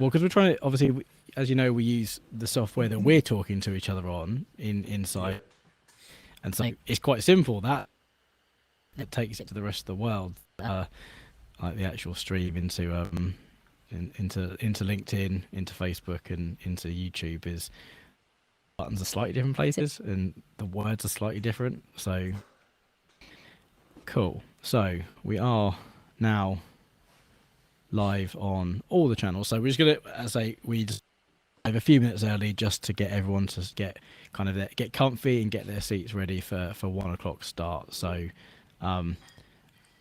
Well, because we're trying to, obviously, as you know, we use the software that we're talking to each other on Yeah. inside, and so it's quite simple. That it takes it to the rest of the world, like the actual stream into LinkedIn, into Facebook, and into YouTube is buttons are slightly different places, and the words are slightly different. So cool. So we are now live on all the channels. So we're just gonna, as we just have a few minutes early just to get everyone to get kind of get comfy and get their seats ready for 1 o'clock start. So, and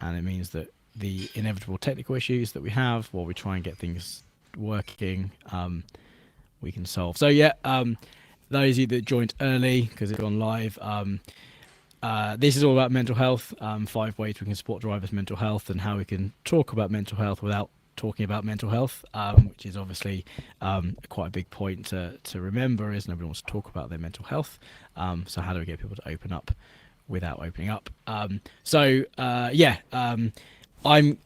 it means that the inevitable technical issues that we have while we try and get things working, we can solve. So yeah, those of you that joined early because it's gone live. This is all about mental health, 5 ways we can support drivers' mental health, and how we can talk about mental health without talking about mental health, which is obviously quite a big point to remember, is nobody wants to talk about their mental health. So how do we get people to open up without opening up? I'm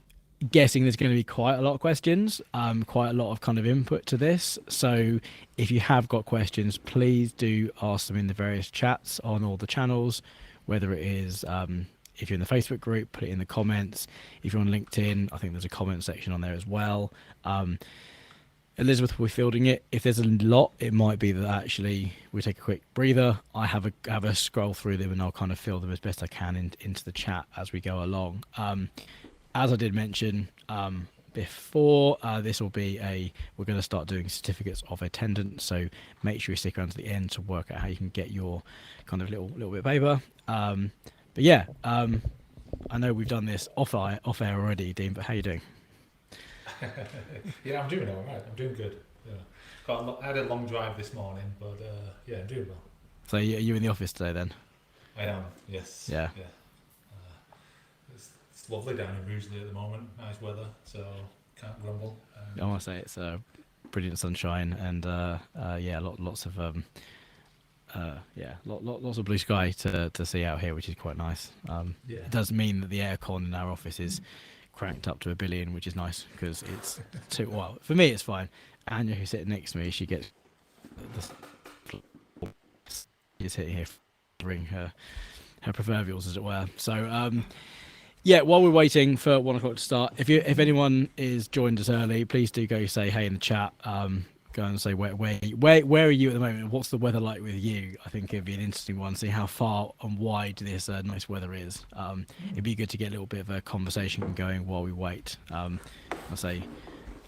guessing there's going to be quite a lot of questions, quite a lot of kind of input to this. So if you have got questions, please do ask them in the various chats on all the channels, whether it is if you're in the Facebook group, put it in the comments. If you're on LinkedIn, I think there's a comment section on there as well. Elizabeth will be fielding it. If there's a lot, it might be that actually we take a quick breather. I have a scroll through them and I'll kind of fill them as best I can into the chat as we go along. As I did mention before, this will be we're going to start doing certificates of attendance. So make sure you stick around to the end to work out how you can get your kind of little bit of paper. But yeah, I know we've done this off air already, Dean. But how are you doing? Yeah, I'm doing all right. I'm doing good. Yeah. I had a long drive this morning, but yeah, I'm doing well. So are you in the office today then? I am. Yes. Yeah. Yeah. It's lovely down in Rugeley at the moment. Nice weather, so can't grumble. I want to say it's brilliant sunshine and yeah, lots of lots of blue sky to see out here, which is quite nice. Yeah. It does mean that the aircon in our office is cranked up to 1 billion, which is nice because it's too well. For me, it's fine. Anya, who's sitting next to me, she gets is hitting here, bring her proverbials, as it were. So yeah, while we're waiting for 1 o'clock to start, if anyone is joined us early, please do go say hey in the chat. Go and say where are you at the moment? What's the weather like with you? I think it'd be an interesting one. See how far and wide this nice weather is. It'd be good to get a little bit of a conversation going while we wait. I say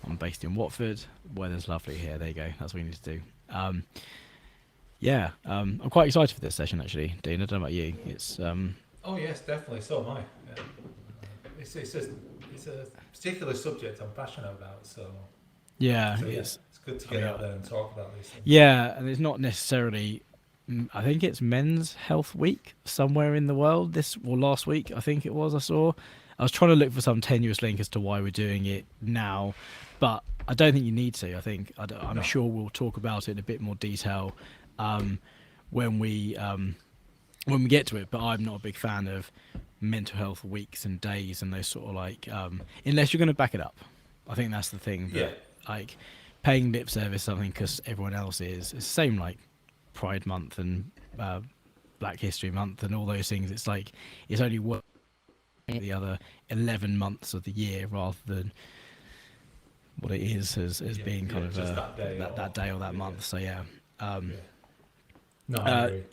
I'm based in Watford. Weather's lovely here. There you go. That's what we need to do. I'm quite excited for this session actually, Dean. I don't know about you. It's Oh yes, definitely. So am I. Yeah. It's a particular subject I'm passionate about. So yeah, it's good to get out there and talk about these things. Yeah, and it's not necessarily. I think it's Men's Health Week somewhere in the world. Last week, I think it was. I was trying to look for some tenuous link as to why we're doing it now, but I don't think you need to. I'm sure we'll talk about it in a bit more detail when we get to it. But I'm not a big fan of mental health weeks and days and those sort of like unless you're going to back it up. I think that's the thing. Like paying lip service something because everyone else is. It's the same like Pride Month and Black History Month and all those things. It's like it's only worth the other 11 months of the year rather than what it is as being kind of that day or that month. So yeah. No, I agree.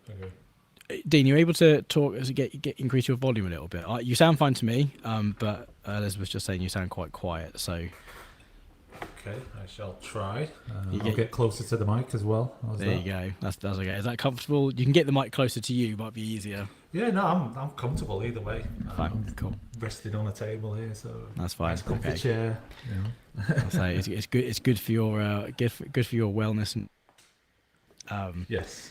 Dean, you're able to talk as increase your volume a little bit. You sound fine to me, but Liz was just saying you sound quite quiet. So. Okay, I shall try. I'll get closer to the mic as well. You go. That's okay. Is that comfortable? You can get the mic closer to you. Might be easier. Yeah, no, I'm comfortable either way. Fine, cool. Rested on a table here, so that's fine. Nice comfy chair. I'll say it's good. It's good for your good for your wellness. And, yes.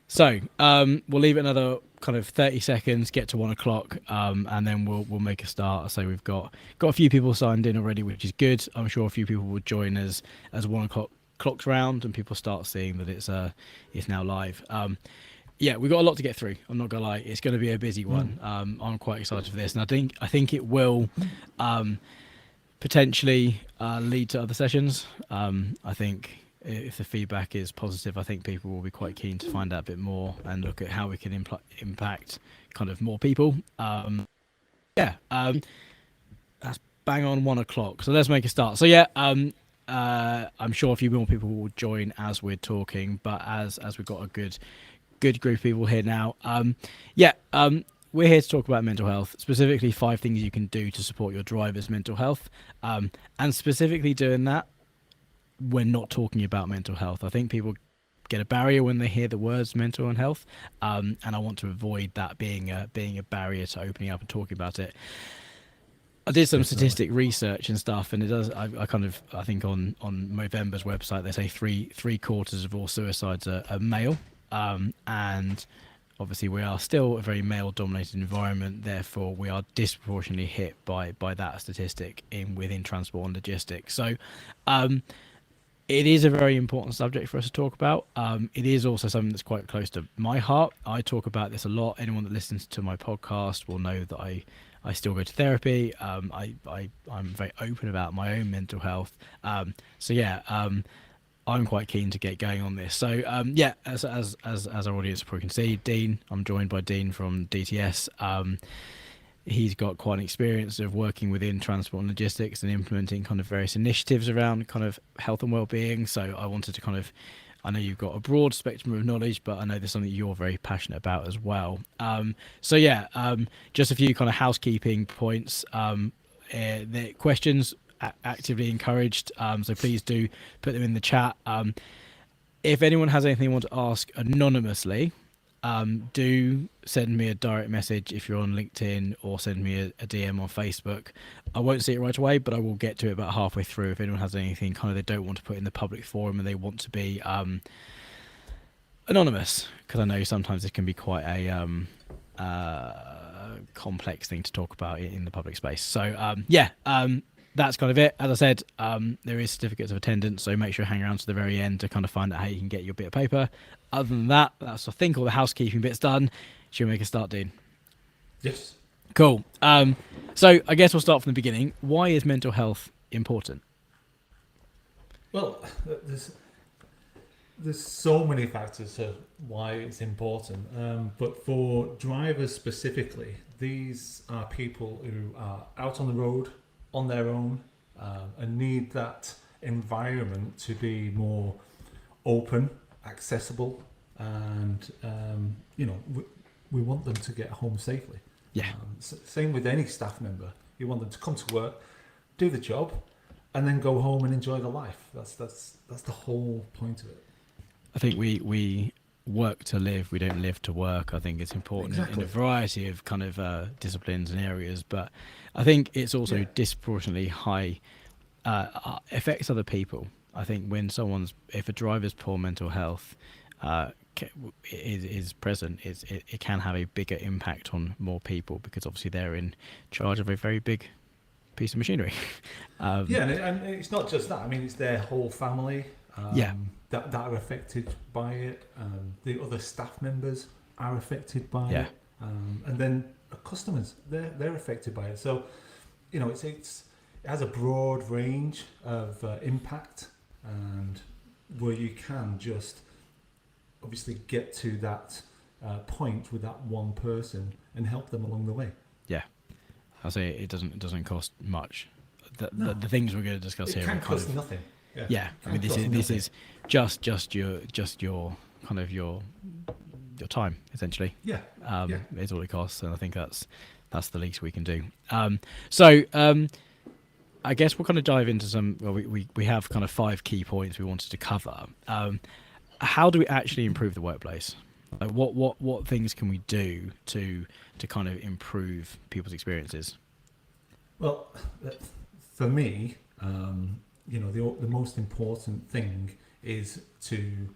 So we'll leave it another kind of 30 seconds, get to 1 o'clock, and then we'll make a start. So we've got a few people signed in already, which is good. I'm sure a few people will join as 1 o'clock clocks round and people start seeing that it's now live. Yeah, we've got a lot to get through. I'm not gonna lie, it's going to be a busy one. I'm quite excited for this, and I think it will potentially lead to other sessions. I think if the feedback is positive, I think people will be quite keen to find out a bit more and look at how we can impact kind of more people. Yeah, that's bang on 1 o'clock. So let's make a start. So yeah, I'm sure a few more people will join as we're talking, but as we've got a good group of people here now. Yeah, we're here to talk about mental health, specifically 5 things you can do to support your driver's mental health, and specifically doing that, we're not talking about mental health. I think people get a barrier when they hear the words mental and health, and I want to avoid that being a barrier to opening up and talking about it. I did some Definitely. statistic research and stuff, and it does. I think on Movember's website they say three quarters of all suicides are male, and obviously we are still a very male-dominated environment. Therefore, we are disproportionately hit by that statistic within transport and logistics. So, it is a very important subject for us to talk about. It is also something that's quite close to my heart. I talk about this a lot. Anyone that listens to my podcast will know that I still go to therapy. I'm very open about my own mental health. So yeah, I'm quite keen to get going on this. So yeah, as our audience probably can see, Dean, I'm joined by Dean from DTS. He's got quite an experience of working within transport and logistics and implementing kind of various initiatives around kind of health and well-being. So I wanted to kind of, I know you've got a broad spectrum of knowledge, but I know there's something you're very passionate about as well. So yeah, just a few kind of housekeeping points. The questions actively encouraged, so please do put them in the chat. If anyone has anything they want to ask anonymously, do send me a direct message if you're on LinkedIn, or send me a DM on Facebook. I won't see it right away, but I will get to it about halfway through. If anyone has anything kind of they don't want to put in the public forum and they want to be anonymous, because I know sometimes it can be quite a complex thing to talk about in the public space. So yeah, that's kind of it. As I said, there is certificates of attendance, so make sure you hang around to the very end to kind of find out how you can get your bit of paper. Other than that, that's I think all the housekeeping bits done. Should we make a start, Dean? Yes. Cool. So I guess we'll start from the beginning. Why is mental health important? Well, there's so many factors to why it's important, but for drivers specifically, these are people who are out on the road on their own, and need that environment to be more open, accessible, and we want them to get home safely. Yeah. Same with any staff member. You want them to come to work, do the job, and then go home and enjoy their life. That's the whole point of it. I think we work to live, we don't live to work. I think it's important Exactly. in a variety of kind of disciplines and areas, but I think it's also disproportionately high affects other people. I think when if a driver's poor mental health is present, it can have a bigger impact on more people, because obviously they're in charge of a very big piece of machinery. And it's not just that. I mean, it's their whole family. Yeah. That are affected by it. The other staff members are affected by Yeah. it, and then customers they're affected by it. So, it has a broad range of impact, and where you can just obviously get to that point with that one person and help them along the way. Yeah, I'll say it doesn't cost much. No. The things we're going to discuss It here can are kind cost of nothing. yeah. I mean, this is just your kind of your time essentially. Yeah. Is all it costs, and I think that's the least we can do. So I guess we'll kind of dive into some. Well, we have kind of 5 key points we wanted to cover. How do we actually improve the workplace? Like what things can we do to kind of improve people's experiences? Well, for me, the most important thing is to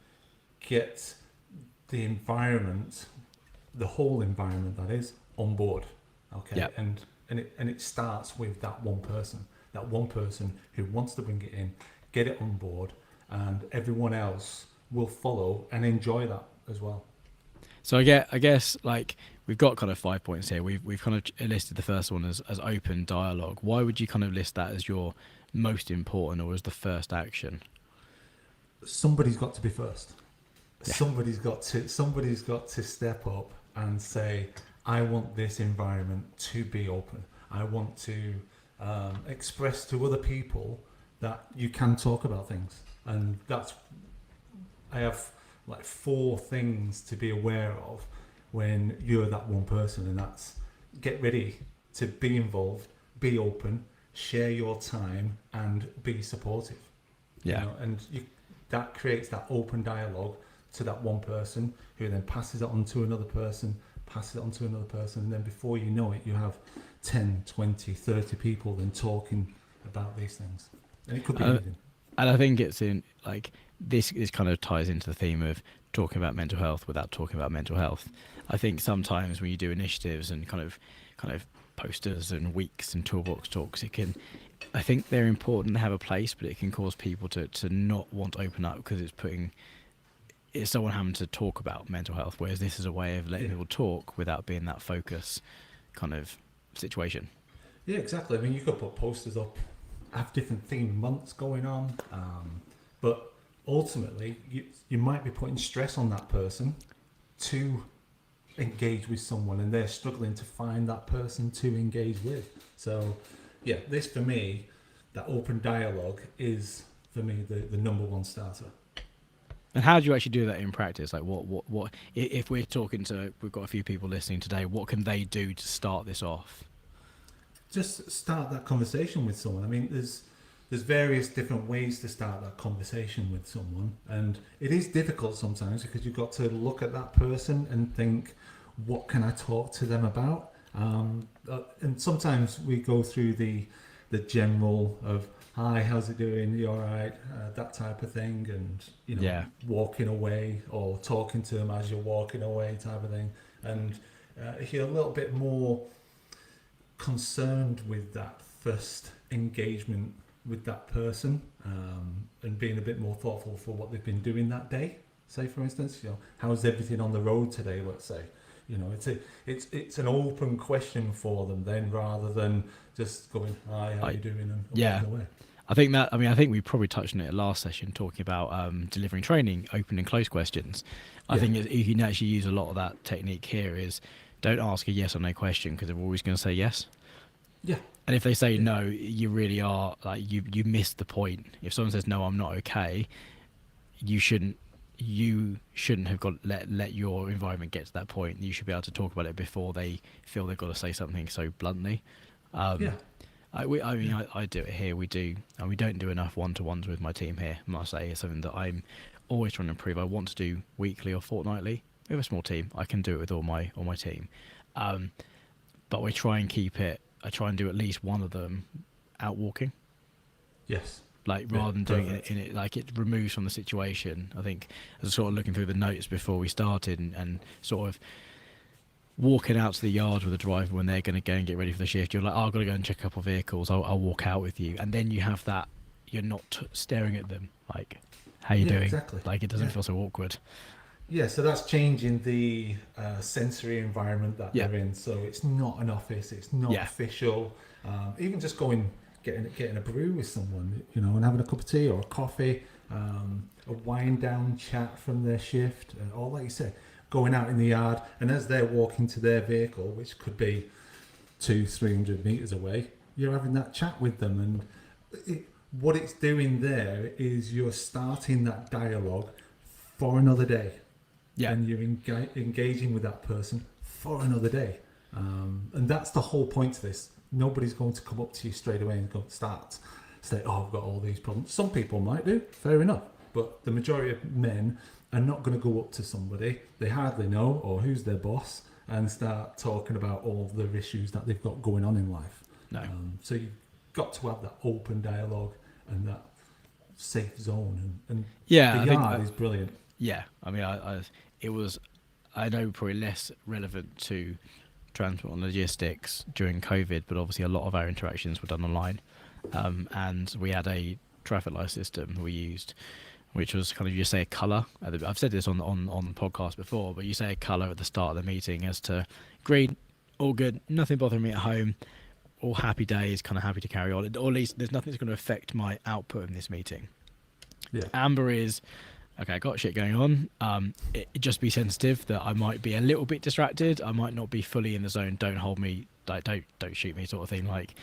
get the environment, the whole environment that is, on board. Okay. Yep. And it starts with that one person who wants to bring it in, get it on board, and everyone else will follow and enjoy that as well. So I guess like we've got kind of 5 points here. We've kind of listed the first one as open dialogue. Why would you kind of list that as your most important or as the first action? Somebody's got to be first. Yeah. Somebody's got to step up and say, I want this environment to be open. I want to express to other people that you can talk about things. And that's, I have like 4 things to be aware of when you're that one person, and that's get ready to be involved, be open, share your time, and be supportive. Yeah. And that creates that open dialogue to that one person, who then passes it on to another person, passes it on to another person, and then before you know it, you have 10, 20, 30 people then talking about these things. And it could be anything. And I think it's in like this is kind of ties into the theme of talking about mental health without talking about mental health. I think sometimes when you do initiatives and kind of posters and weeks and toolbox talks, it can, I think they're important to have a place, but it can cause people to not want to open up because it's someone having to talk about mental health, whereas this is a way of letting people talk without being that focus kind of situation. Yeah, exactly. I mean, you could put posters up, have different themed months going on, but ultimately, you might be putting stress on that person to engage with someone, and they're struggling to find that person to engage with. So, yeah, this for me, that open dialogue is for me the number one starter. And how do you actually do that in practice? Like what if we've got a few people listening today, what can they do to start this off? Just start that conversation with someone. I mean, there's various different ways to start that conversation with someone, and it is difficult sometimes because you've got to look at that person and think, what can I talk to them about? And sometimes we go through the general of, hi, how's it doing? You all right? That type of thing, and walking away or talking to them as you're walking away, type of thing. And if you're a little bit more concerned with that first engagement with that person, and being a bit more thoughtful for what they've been doing that day. Say, for instance, how's everything on the road today? Let's say, it's an open question for them then, rather than just going, hi, how are you doing, and walking away. I think we probably touched on it last session, talking about delivering training, open and close questions. I think you can actually use a lot of that technique here. Is don't ask a yes or no question because they're always going to say yes. Yeah. And if they say no, you really are like you missed the point. If someone says no, I'm not okay, you shouldn't have got let your environment get to that point. You should be able to talk about it before they feel they've got to say something so bluntly. I do it here. We do, and we don't do enough one-to-ones with my team here. I must say, it's something that I'm always trying to improve. I want to do weekly or fortnightly. We have a small team. I can do it with all my team, but we try and keep it. I try and do at least one of them out walking. Yes. Like rather than doing it in it, like it removes from the situation. I think as I was sort of looking through the notes before we started and sort of walking out to the yard with the driver when they're going to go and get ready for the shift, you're like, oh, I've got to go and check a couple of vehicles. I'll walk out with you, and then you have that. You're not staring at them like, how you doing? Exactly. Like it doesn't feel so awkward. Yeah, so that's changing the sensory environment that they're in. So it's not an office, it's not official. Even just getting a brew with someone, and having a cup of tea or a coffee, a wind down chat from their shift, or like you said, going out in the yard, and as they're walking to their vehicle, which could be 200-300 meters away, you're having that chat with them, and what it's doing there is you're starting that dialogue for another day. Yeah. And you're engaging with that person for another day. And that's the whole point of this. Nobody's going to come up to you straight away and say, oh, I've got all these problems. Some people might do, fair enough. But the majority of men are not going to go up to somebody they hardly know or who's their boss and start talking about all the issues that they've got going on in life. No. So you've got to have that open dialogue and that safe zone. And the yard is brilliant. Yeah, I mean, I know probably less relevant to transport and logistics during COVID, but obviously a lot of our interactions were done online, and we had a traffic light system we used which was kind of you say a colour. I've said this on the podcast before, but you say a colour at the start of the meeting as to green, all good, nothing bothering me at home, all happy days, kind of happy to carry on. Or at least there's nothing that's going to affect my output in this meeting. Yeah. Amber is, okay, I got shit going on. Just be sensitive that I might be a little bit distracted. I might not be fully in the zone. Don't hold me, like, don't shoot me, sort of thing. Like,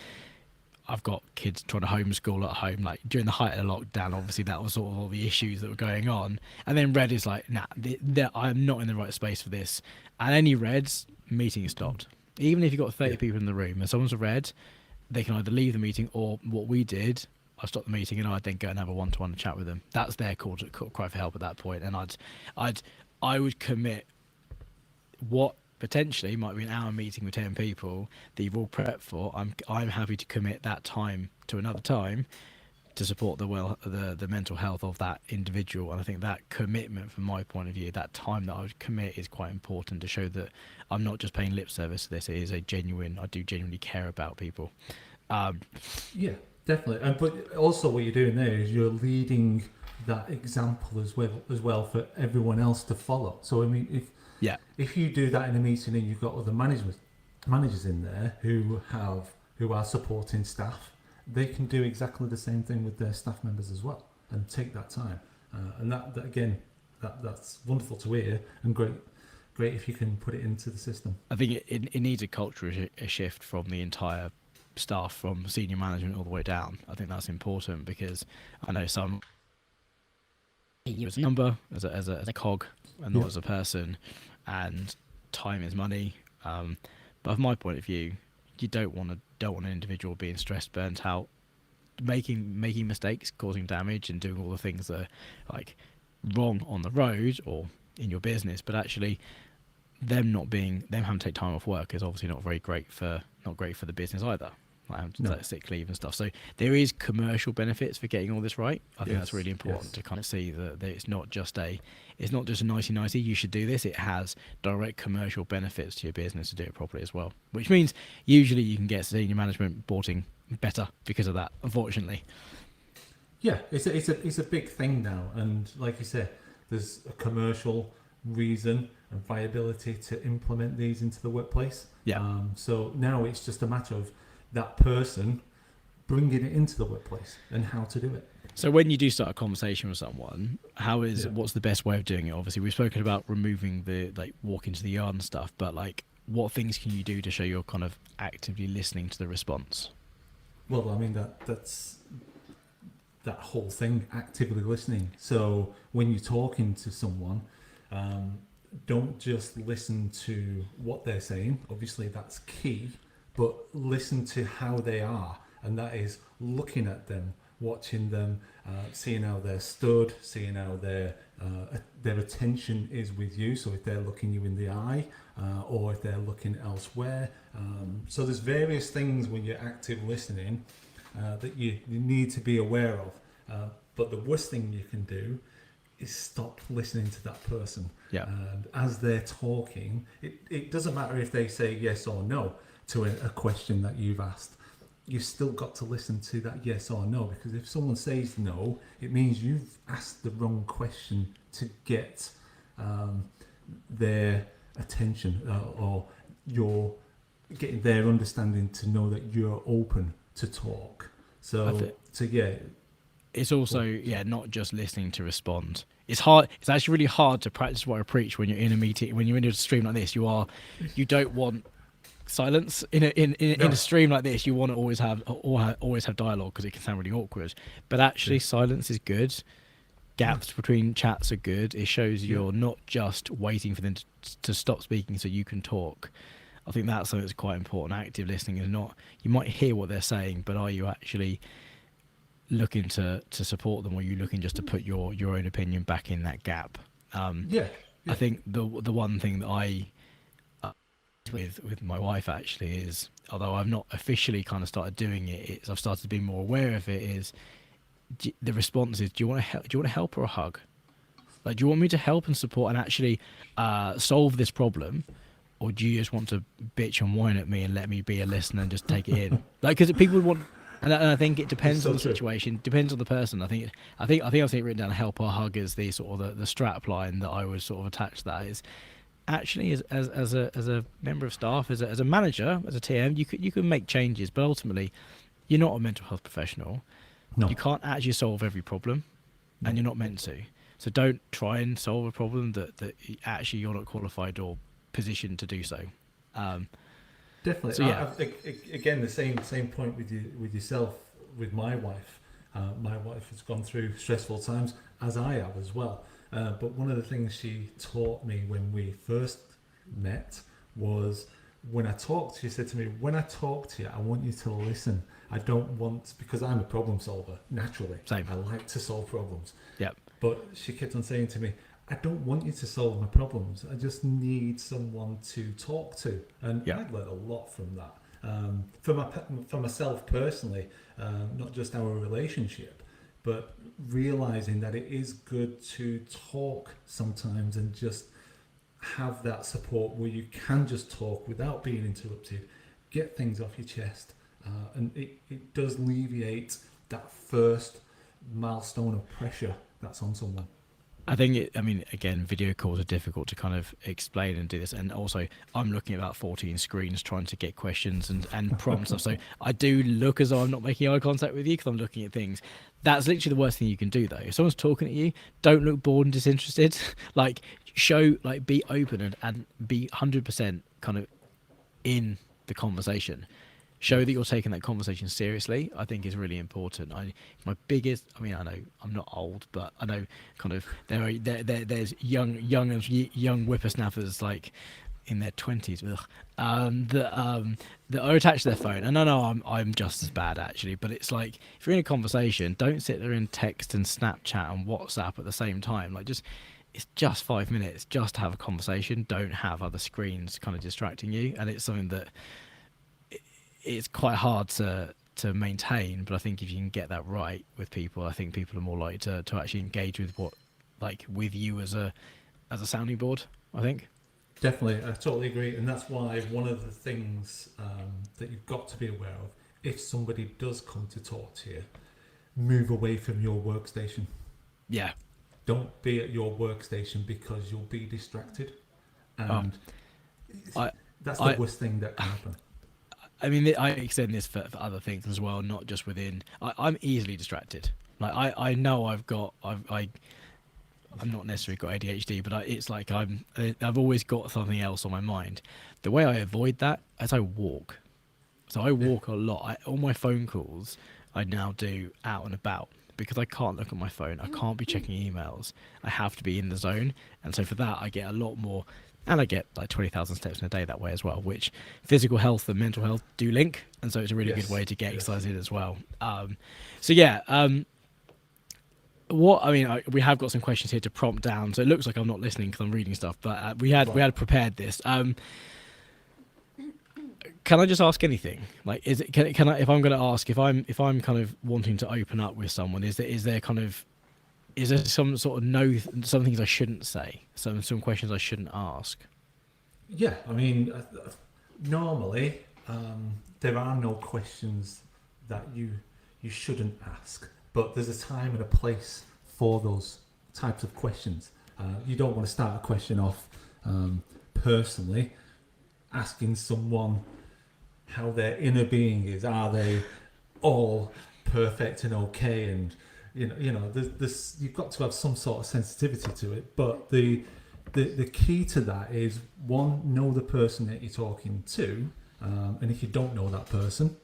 I've got kids trying to homeschool at home. Like during the height of the lockdown, obviously that was sort of all the issues that were going on. And then Red is like, nah, I'm not in the right space for this. And any Reds, meeting is stopped. Even if you've got 30 people in the room and someone's a Red, they can either leave the meeting or what we did, I stopped the meeting and I'd then go and have a one-to-one chat with them. That's their call to cry for help at that point. And I would commit what potentially might be an hour meeting with 10 people that you've all prepped for. I'm happy to commit that time to another time to support the mental health of that individual. And I think that commitment, from my point of view, that time that I would commit is quite important to show that I'm not just paying lip service to this. It is I do genuinely care about people. Yeah, definitely. And but also what you're doing there is you're leading that example as well for everyone else to follow. So I mean, if you do that in a meeting and you've got other managers in there who are supporting staff, they can do exactly the same thing with their staff members as well, and take that time. And that again, that's wonderful to hear, and great if you can put it into the system. I think it needs a cultural shift from the entire staff, from senior management all the way down. I think that's important because I know some you as a number, as a cog, and not as a person, and time is money. But from my point of view, you don't want an individual being stressed, burnt out, making mistakes, causing damage, and doing all the things that are like wrong on the road or in your business. But actually, them having to take time off work is obviously not great for the business either. Like sick leave and stuff. So there is commercial benefits for getting all this right. I think that's really important to kind of see that it's not just a nicey you should do this. It has direct commercial benefits to your business to do it properly as well, which means usually you can get senior management reporting better because of that, unfortunately. Yeah, it's a big thing now, and like you said, there's a commercial reason and viability to implement these into the workplace. So now it's just a matter of that person bringing it into the workplace and how to do it. So when you do start a conversation with someone, what's the best way of doing it? Obviously, we've spoken about removing the walk into the yard and stuff, but like, what things can you do to show you're kind of actively listening to the response? Well, I mean that's that whole thing, actively listening. So when you're talking to someone, don't just listen to what they're saying. Obviously, that's key. But listen to how they are, and that is looking at them, watching them, seeing how they're stood, seeing how their attention is with you. So if they're looking you in the eye, or if they're looking elsewhere. So there's various things when you're active listening that you need to be aware of. But the worst thing you can do is stop listening to that person. And as they're talking, it doesn't matter if they say yes or no to a question that you've asked. You've still got to listen to that yes or no, because if someone says no, it means you've asked the wrong question to get their attention, or you're getting their understanding to know that you're open to talk. It's also not just listening to respond. It's hard. It's actually really hard to practice what I preach when you're in a meeting, when you're in a stream like this. You don't want silence in a stream like this. You want to always have dialogue, because it can sound really awkward. But actually, silence is good. Gaps between chats are good. It shows you're not just waiting for them to stop speaking so you can talk. I think that's something that's quite important. Active listening is not, you might hear what they're saying, but are you actually looking to support them, or are you looking just to put your own opinion back in that gap? I think the one thing that I with my wife actually is, although I've not officially kind of started doing it, I've started to be more aware of it, is the response is, do you want to help or a hug? Like, do you want me to help and support and actually solve this problem, or do you just want to bitch and whine at me and let me be a listener and just take it in? Like, because people want And I think it It's depends on so the true. situation, depends on the person. I think I've seen it written down. Help or hug is the sort of the strap line that I would sort of attach to that. Is actually as a member of staff, as a manager, as a TM, you can make changes, but ultimately you're not a mental health professional. You No, can't actually solve every problem, and no, you're not meant to. So don't try and solve a problem that actually you're not qualified or positioned to do so. Um, definitely. so yeah, Again, the same point with you with yourself with my wife. My wife has gone through stressful times, as I have as well. But one of the things she taught me when we first met was she said to me, when I talk to you, I want you to listen. I don't want, because I'm a problem solver, naturally. same. I like to solve problems. Yeah, But she kept on saying to me, I don't want you to solve my problems. I just need someone to talk to. And yeah. I've learned a lot from that. For myself personally, not just our relationship, but realizing that it is good to talk sometimes and just have that support where you can just talk without being interrupted, get things off your chest, and it does alleviate that first milestone of pressure that's on someone. I mean, again, video calls are difficult to kind of explain and do this. And also, I'm looking at about 14 screens trying to get questions and prompts stuff. So I do look as though I'm not making eye contact with you because I'm looking at things. That's literally the worst thing you can do, though. If someone's talking at you, don't look bored and disinterested. Like, be open and be 100% kind of in the conversation. Show that Yes. you're taking that conversation seriously. I think is really important. My biggest, I mean, I know I'm not old, but I know kind of there's young whippersnappers like in their 20s, that are attached to their phone. And I know I'm just as bad actually, but it's like if you're in a conversation, don't sit there and text and Snapchat and WhatsApp at the same time. Like just it's just 5 minutes just to have a conversation. Don't have other screens kind of distracting you, and it's something that it's quite hard to maintain. But I think if you can get that right with people, I think people are more likely to actually engage with with you as a sounding board, I think. Definitely, I totally agree, and that's why one of the things that you've got to be aware of, if somebody does come to talk to you, move away from your workstation. Yeah. Don't be at your workstation because you'll be distracted, Oh, and I that's the I worst thing that can happen. I mean, I extend this for other things as well, not just within. I'm easily distracted. Like I know I'm not necessarily got ADHD, but it's like I've always got something else on my mind. The way I avoid that is I walk. So I Yeah. walk a lot. All my phone calls I now do out and about because I can't look at my phone. I can't be checking emails. I have to be in the zone, and so for that I get a lot more. And I get like 20,000 steps in a day that way as well, which physical health and mental health do link, and so it's a really good Yes. way to get Yes. exercise in as well. So yeah, what I mean, we have got some questions here to prompt down, so it looks like I'm not listening because I'm reading stuff, but we Right. had prepared this. Can I just ask anything? Like, is it can I if I'm going to ask if I'm kind of wanting to open up with someone, is there kind of is there some sort of some things I shouldn't say, some questions I shouldn't ask? Yeah. I mean, normally there are no questions that you shouldn't ask, but there's a time and a place for those types of questions. You don't want to start a question off personally asking someone how their inner being is. Are they all perfect and okay? And there's you've got to have some sort of sensitivity to it. But the key to that is one, know the person that you're talking to, and if you don't know that person,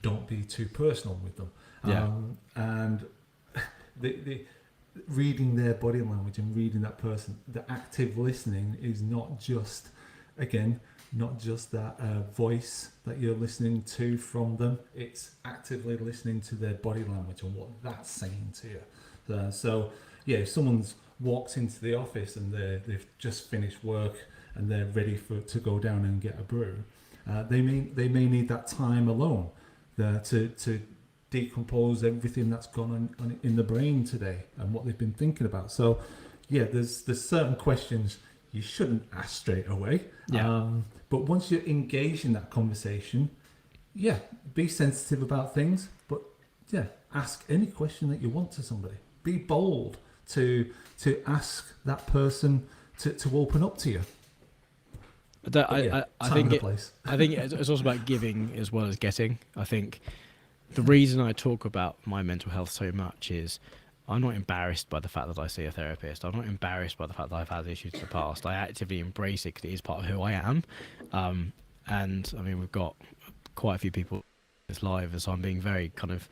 don't be too personal with them. Yeah. And the reading their body language and reading that person, the active listening is not just that voice that you're listening to from them. It's actively listening to their body language and what that's saying to you. So yeah, if someone's walked into the office and they've just finished work and they're ready to go down and get a brew, they may need that time alone to decompose everything that's gone on in the brain today and what they've been thinking about. So yeah, there's certain questions you shouldn't ask straight away. Yeah. But once you're engaged in that conversation, yeah, be sensitive about things, but yeah, ask any question that you want to somebody. Be bold to ask that person to open up to you. But yeah, I time think and a it. place. I think it's also about giving as well as getting. I think the reason I talk about my mental health so much is I'm not embarrassed by the fact that I see a therapist. I'm not embarrassed by the fact that I've had issues in the past. I actively embrace it because it is part of who I am. And I mean, we've got quite a few people in this live, and so I'm being very kind of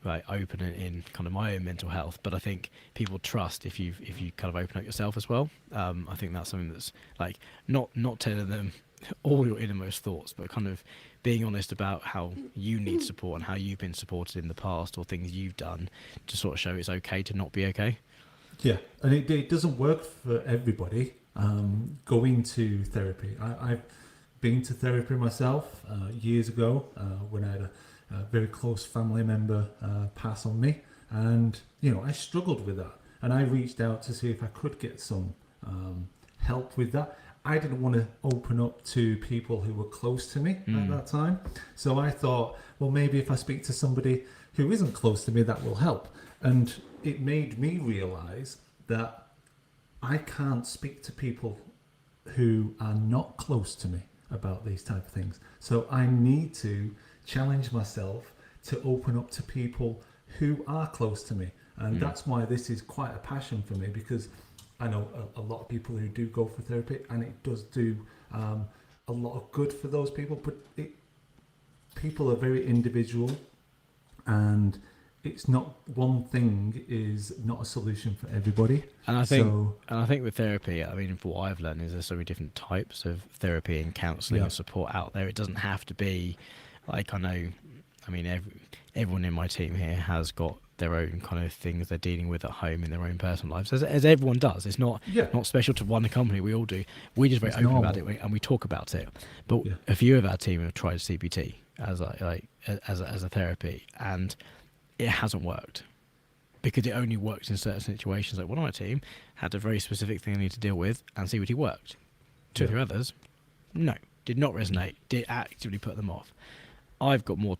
like open in kind of my own mental health. But I think people trust if you kind of open up yourself as well. I think that's something that's like not telling them all your innermost thoughts, but kind of being honest about how you need support and how you've been supported in the past or things you've done to sort of show it's okay to not be okay. Yeah, and it doesn't work for everybody. Going to therapy, I've been to therapy myself years ago when I had a very close family member pass on me, and I struggled with that, and I reached out to see if I could get some help with that. I didn't want to open up to people who were close to me at that time, so I thought, well, maybe if I speak to somebody who isn't close to me, that will help. And it made me realize that I can't speak to people who are not close to me about these type of things. So I need to challenge myself to open up to people who are close to me. And that's why this is quite a passion for me, because I know a lot of people who do go for therapy, and it does do a lot of good for those people. But people are very individual, and it's not one thing is not a solution for everybody. And I think with therapy, I mean, for what I've learned is there's so many different types of therapy and counselling and support out there. It doesn't have to be like I mean, everyone in my team here has got their own kind of things they're dealing with at home in their own personal lives, as everyone does. It's not special to one company. We all do. We're just very open about it and we talk about it. But a few of our team have tried CBT as a therapy, and it hasn't worked because it only works in certain situations. Like one of my team had a very specific thing they need to deal with, and CBT worked. Two or three others, no, did not resonate. Did actively put them off. I've got more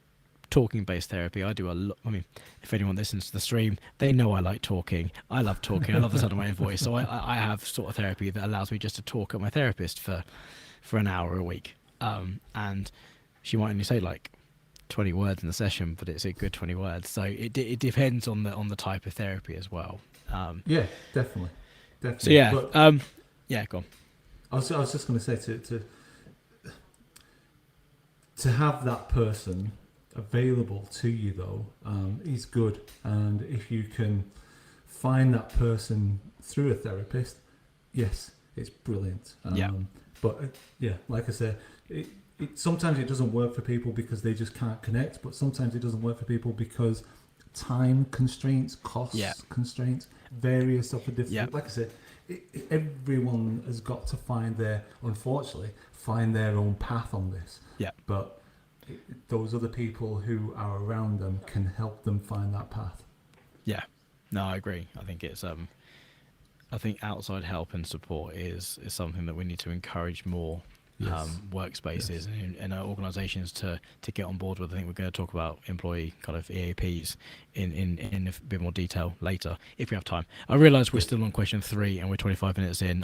talking-based therapy. I do a lot. I mean, if anyone listens to the stream, they know I like talking. I love talking. I love the sound of my own voice. So I have sort of therapy that allows me just to talk at my therapist for an hour a week. And she might only say like 20 words in the session, but it's a good 20 words. So it depends on the type of therapy as well. Yeah, definitely. So yeah, But yeah, go on. I was just going to say to have that person available to you though is good, and if you can find that person through a therapist, yes, it's brilliant. But yeah, like I said, it sometimes it doesn't work for people because they just can't connect, but sometimes it doesn't work for people because time constraints, cost constraints, various other different. Like I said, everyone has got to unfortunately find their own path on this. But those other people who are around them can help them find that path. Yeah, no, I agree. I think it's I think outside help and support is something that we need to encourage more. Workspaces and organisations to get on board with. I think we're going to talk about employee kind of EAPs in a bit more detail later if we have time. I realise we're still on question 3 and we're 25 minutes in.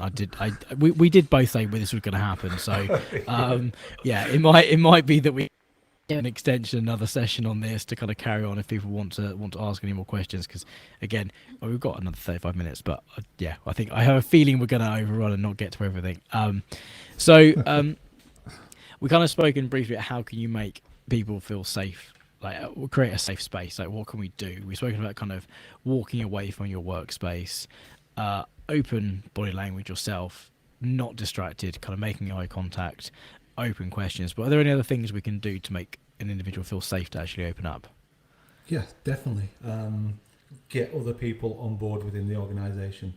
We did both say this was going to happen, so it might be that we get an extension, another session on this to kind of carry on if people want to ask any more questions, because again, we've got another 35 minutes, but I think I have a feeling we're going to overrun and not get to everything. We kind of spoken briefly about how can you make people feel safe, like create a safe space, like what can we do. We've spoken about kind of walking away from your workspace, open body language yourself, not distracted, kind of making eye contact, open questions. But are there any other things we can do to make an individual feel safe to actually open up? Yeah, definitely. Get other people on board within the organisation.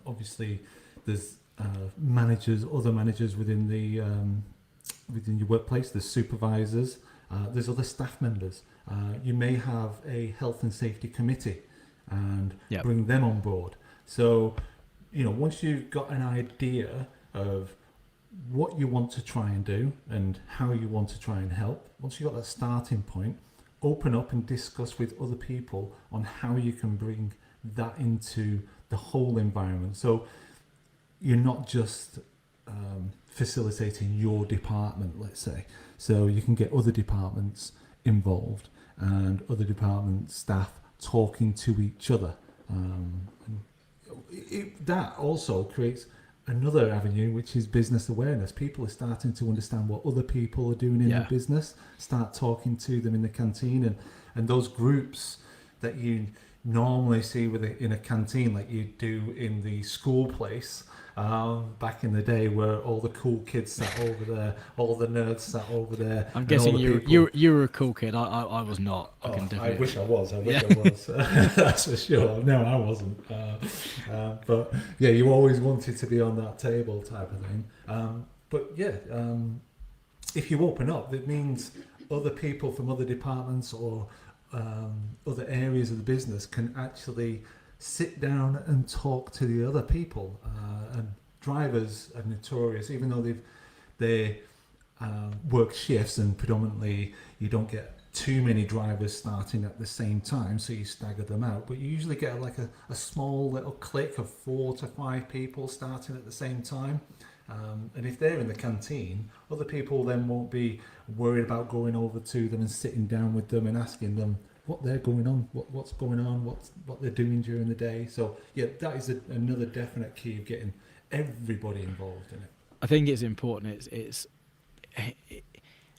Obviously, there's other managers within within your workplace. There's supervisors. There's other staff members. You may have a health and safety committee, and bring them on board. So, once you've got an idea of what you want to try and do and how you want to try and help. Once you've got that starting point, open up and discuss with other people on how you can bring that into the whole environment. So you're not just facilitating your department, let's say. So you can get other departments involved and other department staff talking to each other. That also creates another avenue, which is business awareness. People are starting to understand what other people are doing in the business, start talking to them in the canteen, and those groups that you normally see in a canteen, like you do in the school place, back in the day, where all the cool kids sat over there, all the nerds sat over there. I'm guessing you were a cool kid. I was not. I wish I was. I was. That's for sure. No, I wasn't. But yeah, you always wanted to be on that table type of thing. But yeah, if you open up, it means other people from other departments or other areas of the business can actually sit down and talk to the other people. And drivers are notorious, even though they work shifts, and predominantly you don't get too many drivers starting at the same time, so you stagger them out, but you usually get like a small little clique of 4 to 5 people starting at the same time. And if they're in the canteen, other people then won't be worried about going over to them and sitting down with them and asking them what they're going on, what's going on, what they're doing during the day. So yeah, that is another definite key of getting everybody involved in it. I think it's important. It's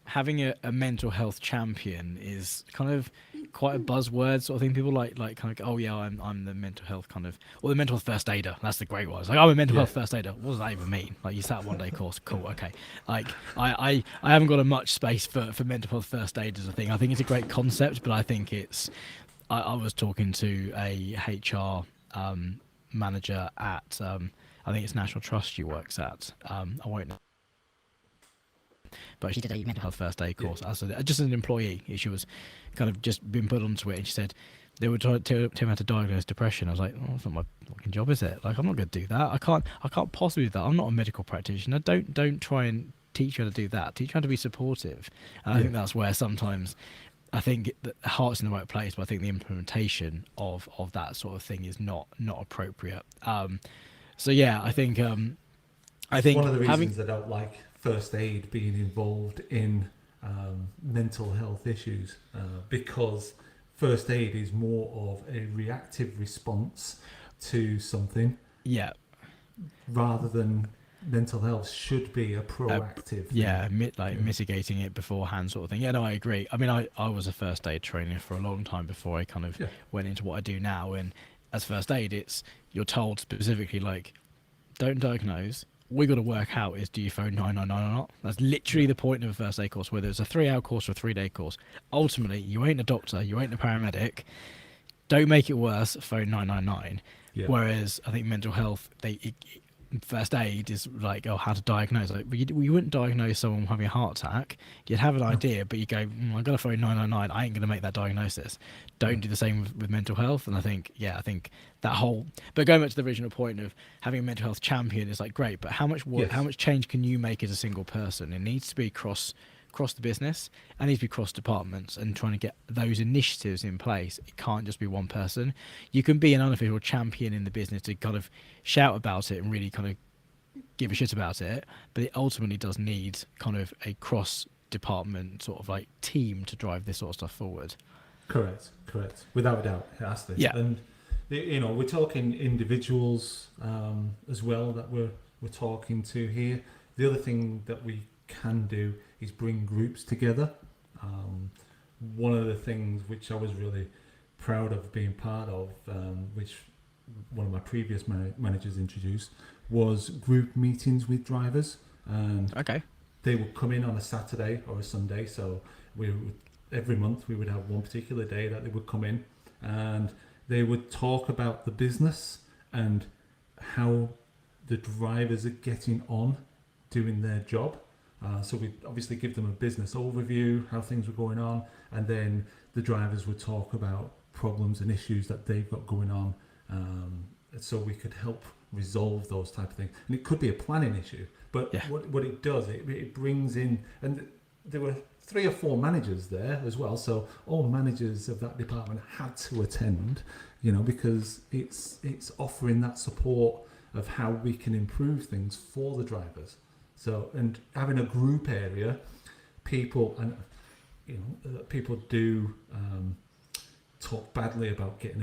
having a mental health champion is kind of quite a buzzword sort of thing. People like kind of go, oh yeah, I'm the mental health kind of, or the mental health first aider. That's the great one. It's like, I'm a mental health first aider. What does that even mean? Like, you sat one day course, cool, okay. Like I haven't got a much space for mental health first aid as a thing. I think it's a great concept, but I think it's I was talking to a HR manager at I think it's National Trust she works at. I won't know. But she did a mental health first aid course as just an employee. She was kind of just been put onto it, and she said they were trying to tell me how to diagnose depression. I was like, oh, that's not my fucking job, is it? Like, I'm not going to do that. I can't possibly do that. I'm not a medical practitioner. Don't try and teach her how to do that. Teach her how to be supportive. And I think that's where sometimes I think the heart's in the right place, but I think the implementation of that sort of thing is not appropriate. So yeah, I think one of the reasons I don't like first aid being involved in mental health issues, because first aid is more of a reactive response to something, rather than mental health should be a proactive thing. Mitigating it beforehand sort of thing. I agree. I mean, I was a first aid trainer for a long time before I kind of went into what I do now, and as first aid, you're told specifically, like, don't diagnose. We got to work out is, do you phone 999 or not? That's literally the point of a first aid course, whether it's a 3-hour course or a 3-day course. Ultimately, you ain't a doctor, you ain't a paramedic. Don't make it worse, phone 999. Whereas I think mental health, first aid is like, oh, how to diagnose. Like, you wouldn't diagnose someone having a heart attack. You'd have an idea, but you go, I got to phone 999. I ain't going to make that diagnosis. Don't do the same with mental health. And I think that whole. But going back to the original point of having a mental health champion is like great, but how much change can you make as a single person? It needs to be across the business, and needs to be cross departments, and trying to get those initiatives in place. It can't just be one person. You can be an unofficial champion in the business to kind of shout about it and really kind of give a shit about it, but it ultimately does need kind of a cross department sort of like team to drive this sort of stuff forward. Correct, without a doubt, it has to. And we're talking individuals as well that we're talking to here. The other thing that we can do is bring groups together. One of the things which I was really proud of being part of, which one of my previous managers introduced, was group meetings with drivers. And they would come in on a Saturday or a Sunday, so every month we would have one particular day that they would come in, and they would talk about the business and how the drivers are getting on doing their job. So we obviously give them a business overview, how things were going on, and then the drivers would talk about problems and issues that they've got going on, so we could help resolve those type of things. And it could be a planning issue, but Yeah. what it does, it brings in, and there were 3 or 4 managers there as well, so all managers of that department had to attend, because it's offering that support of how we can improve things for the drivers. So, and having a group area, people and people do talk badly about getting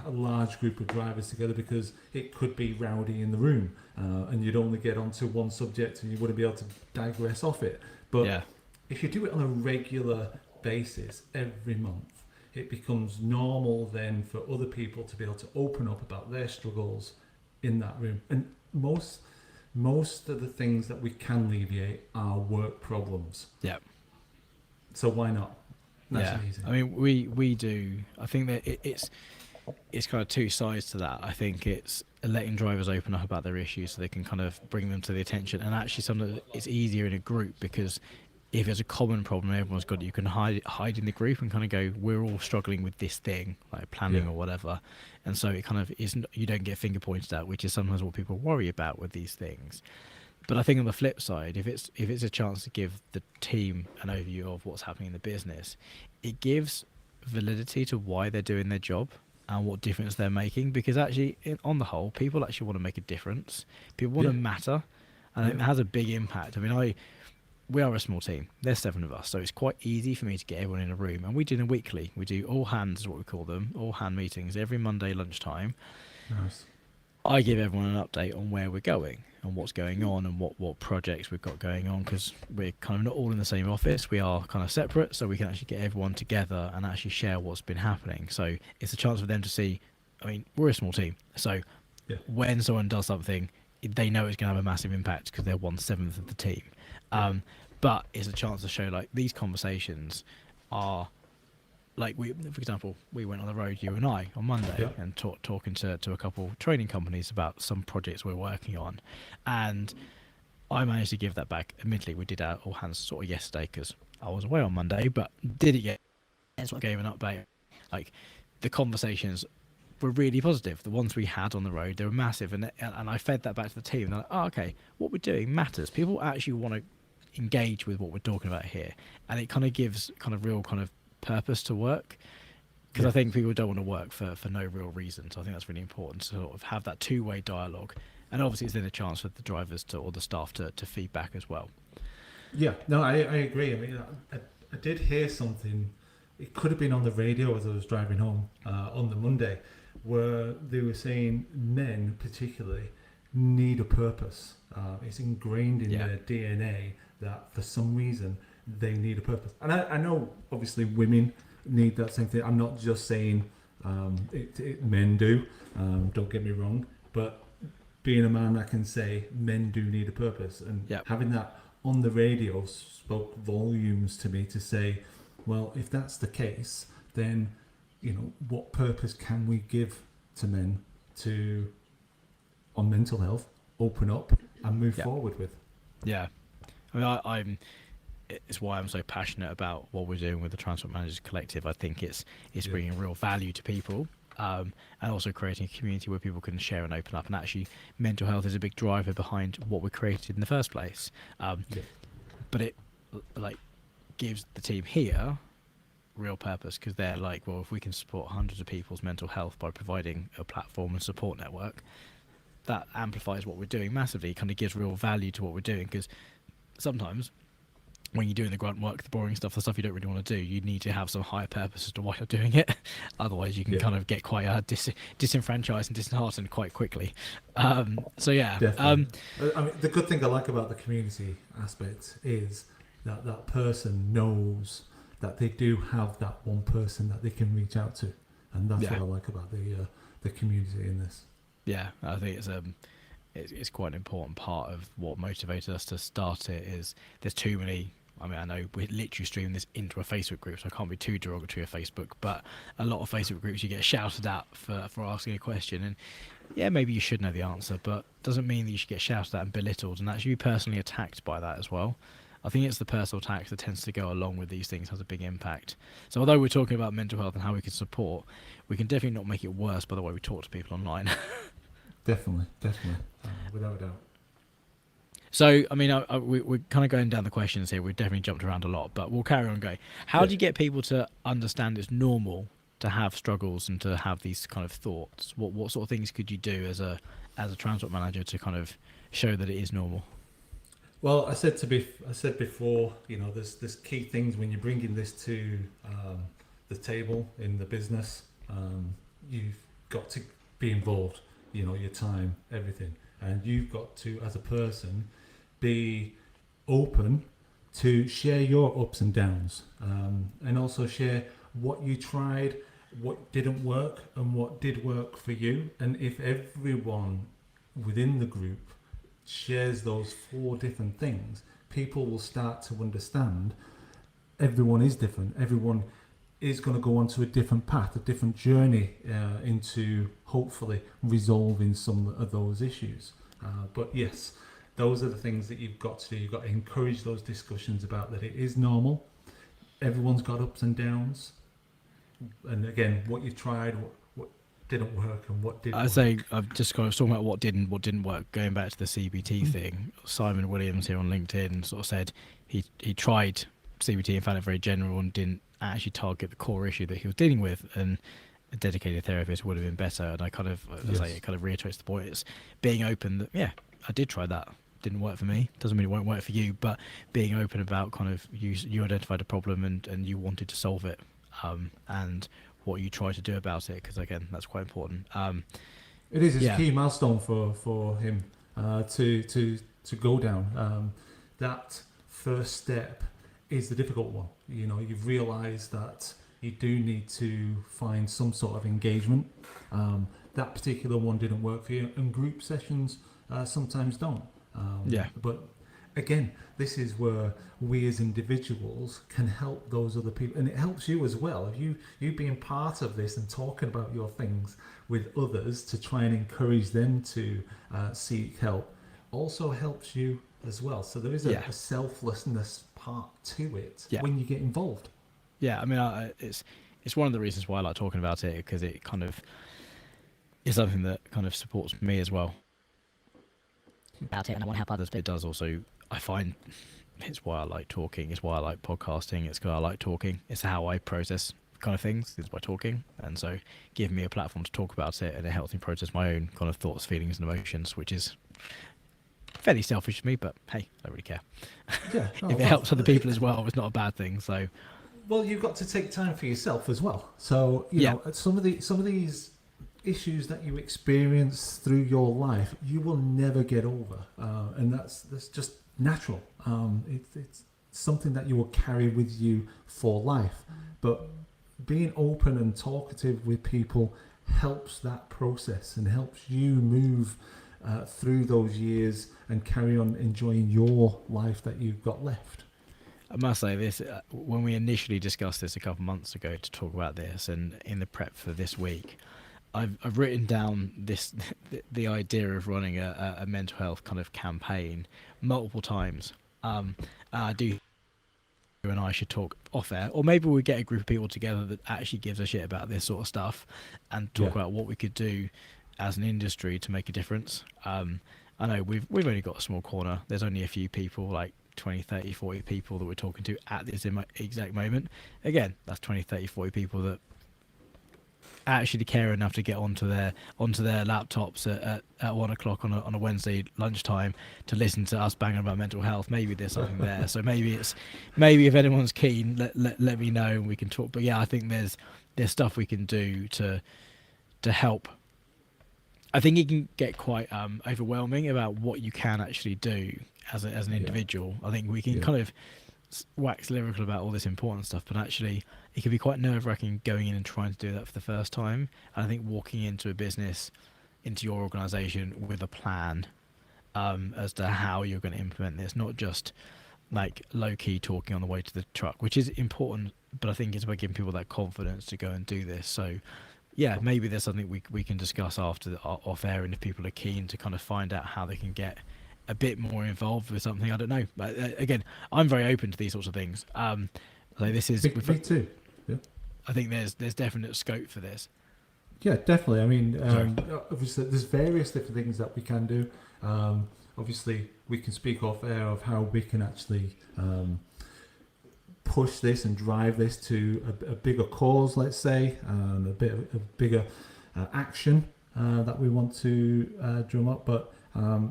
a large group of drivers together, because it could be rowdy in the room, and you'd only get onto one subject and you wouldn't be able to digress off it. But Yeah. if you do it on a regular basis every month, it becomes normal then for other people to be able to open up about their struggles in that room. And most of the things that we can alleviate are work problems. Yeah. So why not? Nice Yeah. and easy. I mean, we do. I think that it's kind of two sides to that. I think it's letting drivers open up about their issues so they can kind of bring them to the attention. And actually, sometimes it's easier in a group, because if it's a common problem everyone's got, you can hide in the group and kind of go, we're all struggling with this thing, like planning Yeah. or whatever. And so it kind of isn't, you don't get finger pointed at, which is sometimes what people worry about with these things. But I think on the flip side, if it's a chance to give the team an overview of what's happening in the business, it gives validity to why they're doing their job and what difference they're making. Because actually, on the whole, people actually want to make a difference. People want to matter, and it has a big impact. I mean, we are a small team. There's 7 of us, so it's quite easy for me to get everyone in a room. And we do them weekly. We do all hands, is what we call them, all hand meetings every Monday lunchtime. Nice. I give everyone an update on where we're going and what's going on and what projects we've got going on, because we're kind of not all in the same office. We are kind of separate, so we can actually get everyone together and actually share what's been happening. So it's a chance for them to see, I mean, we're a small team, so when someone does something, they know it's going to have a massive impact because they're 1/7 of the team. But it's a chance to show, like, these conversations are, like, for example, we went on the road, you and I, on Monday, and talking to a couple training companies about some projects we're working on, and I managed to give that back. Admittedly, we did our all hands sort of yesterday because I was away on Monday, but did it yet? Sort of gave an update. Like, the conversations were really positive. The ones we had on the road, they were massive, and I fed that back to the team. They're like, oh, okay, what we're doing matters. People actually want to engage with what we're talking about here, and it kind of gives kind of real kind of purpose to work, because I think people don't want to work for no real reason. So I think that's really important to sort of have that two-way dialogue, and obviously it's then a chance for the drivers or the staff to feedback as well. Yeah, no, I agree. I mean, I did hear something. It could have been on the radio as I was driving home on the Monday, where they were saying men particularly need a purpose. It's ingrained in their DNA that for some reason they need a purpose. And I know obviously women need that same thing. I'm not just saying men do, don't get me wrong, but being a man, I can say men do need a purpose, and having that on the radio spoke volumes to me to say, well, if that's the case, then what purpose can we give to men to, on mental health, open up and move forward with? Yeah, I mean, it's why I'm so passionate about what we're doing with the Transport Managers Collective. I think it's bringing real value to people, and also creating a community where people can share and open up. And actually, mental health is a big driver behind what we created in the first place. But it gives the team here real purpose, because they're like, well, if we can support hundreds of people's mental health by providing a platform and support network, that amplifies what we're doing massively. It kind of gives real value to what we're doing, because sometimes when you're doing the grunt work, the boring stuff, the stuff you don't really want to do, you need to have some higher purpose as to why you're doing it. Otherwise you can kind of get quite disenfranchised and disheartened quite quickly. I mean, the good thing I like about the community aspect is that person knows that they do have that one person that they can reach out to, and that's what I like about the community in this. Yeah, I think it's quite an important part of what motivated us to start it. Is there's too many. I mean, I know we're literally streaming this into a Facebook group, so I can't be too derogatory of Facebook, but a lot of Facebook groups you get shouted at for asking a question, and maybe you should know the answer, but doesn't mean that you should get shouted at and belittled and actually be personally attacked by that as well. I think it's the personal attacks that tends to go along with these things, has a big impact. So although we're talking about mental health and how we can support, we can definitely not make it worse by the way we talk to people online. Definitely, definitely, without a doubt. So, I mean, we're kind of going down the questions here. We've definitely jumped around a lot, but we'll carry on going. How Yeah. do you get people to understand it's normal to have struggles and to have these kind of thoughts? What sort of things could you do as a transport manager to kind of show that it is normal? Well, I said before, you know, there's key things when you're bringing this to the table in the business. You've got to be involved. You know, your time, everything, and you've got to, as a person, be open to share your ups and downs, and also share what you tried, what didn't work, and what did work for you. And if everyone within the group shares those four different things, people will start to understand everyone is different. Everyone is going to go onto a different path, a different journey into hopefully resolving some of those issues. But yes, those are the things that you've got to do. You've got to encourage those discussions about that it is normal. Everyone's got ups and downs. And again, what you tried, what didn't work, and what did I work. say I've just kind of talking about what didn't work. Going back to the CBT thing, Simon Williams here on LinkedIn sort of said he tried CBT and found it very general and didn't actually target the core issue that he was dealing with. And a dedicated therapist would have been better. And I kind of, as I say, it kind of reiterates the point. It's being open that I did try that. Didn't work for me. Doesn't mean it won't work for you. But being open about kind of you identified a problem and you wanted to solve it, and what you try to do about it, because again, that's quite important. It is. It's a Yeah, key milestone for him to go down. That first step is the difficult one. You know, you've realised that you do need to find some sort of engagement. That particular one didn't work for you, and group sessions sometimes don't. yeah, But again, this is where we as individuals can help those other people, and it helps you as well. You being part of this and talking about your things with others to try and encourage them to seek help also helps you as well. So there is yeah, a selflessness part to it yeah, when you get involved. yeah. I mean, it's one of the reasons why I like talking about it, because it kind of is something that kind of supports me as well about it, and I want to help others. But it does also, I find, it's why I like talking. It's why I like podcasting. It's why I like talking. It's how I process kind of things, is by talking. And so giving me a platform to talk about it, and it helps me process my own kind of thoughts, feelings and emotions, which is fairly selfish of me, but hey, I don't really care. Yeah. Oh, If it well, helps other people as well, it's not a bad thing. So well, you've got to take time for yourself as well. So you yeah, know, some of these issues that you experience through your life, you will never get over, and that's just natural. It's something that you will carry with you for life. But being open and talkative with people helps that process and helps you move through those years and carry on enjoying your life that you've got left. I must say this, when we initially discussed this a couple of months ago to talk about this, and in the prep for this week, I've written down this the idea of running a mental health kind of campaign multiple times. I do, you and I should talk off air, or maybe we get a group of people together that actually gives a shit about this sort of stuff, and talk Yeah. about what we could do as an industry to make a difference. I know we've only got a small corner. There's only a few people, like 20, 30, 40 people that we're talking to at this exact moment. Again, that's 20, 30, 40 people that actually care enough to get onto their laptops at 1 o'clock on a Wednesday lunchtime to listen to us banging about mental health. Maybe there's something there. So maybe if anyone's keen, let me know and we can talk. But yeah, I think there's stuff we can do to help. I think it can get quite overwhelming about what you can actually do as an Yeah. individual. I think we can Yeah. kind of wax lyrical about all this important stuff, but actually it can be quite nerve-wracking going in and trying to do that for the first time. And I think walking into a business, into your organization with a plan, as to how you're going to implement this, not just like low-key talking on the way to the truck, which is important, but I think it's about giving people that confidence to go and do this. So yeah, maybe there's something we can discuss after off air, and if people are keen to kind of find out how they can get a bit more involved with something, I don't know. But again, I'm very open to these sorts of things. So this is, Me too. Yeah. I think there's definite scope for this. Yeah, definitely. I mean, Sorry. obviously, there's various different things that we can do. Obviously, we can speak off air of how we can actually push this and drive this to a bigger cause, let's say, a bigger action that we want to drum up. But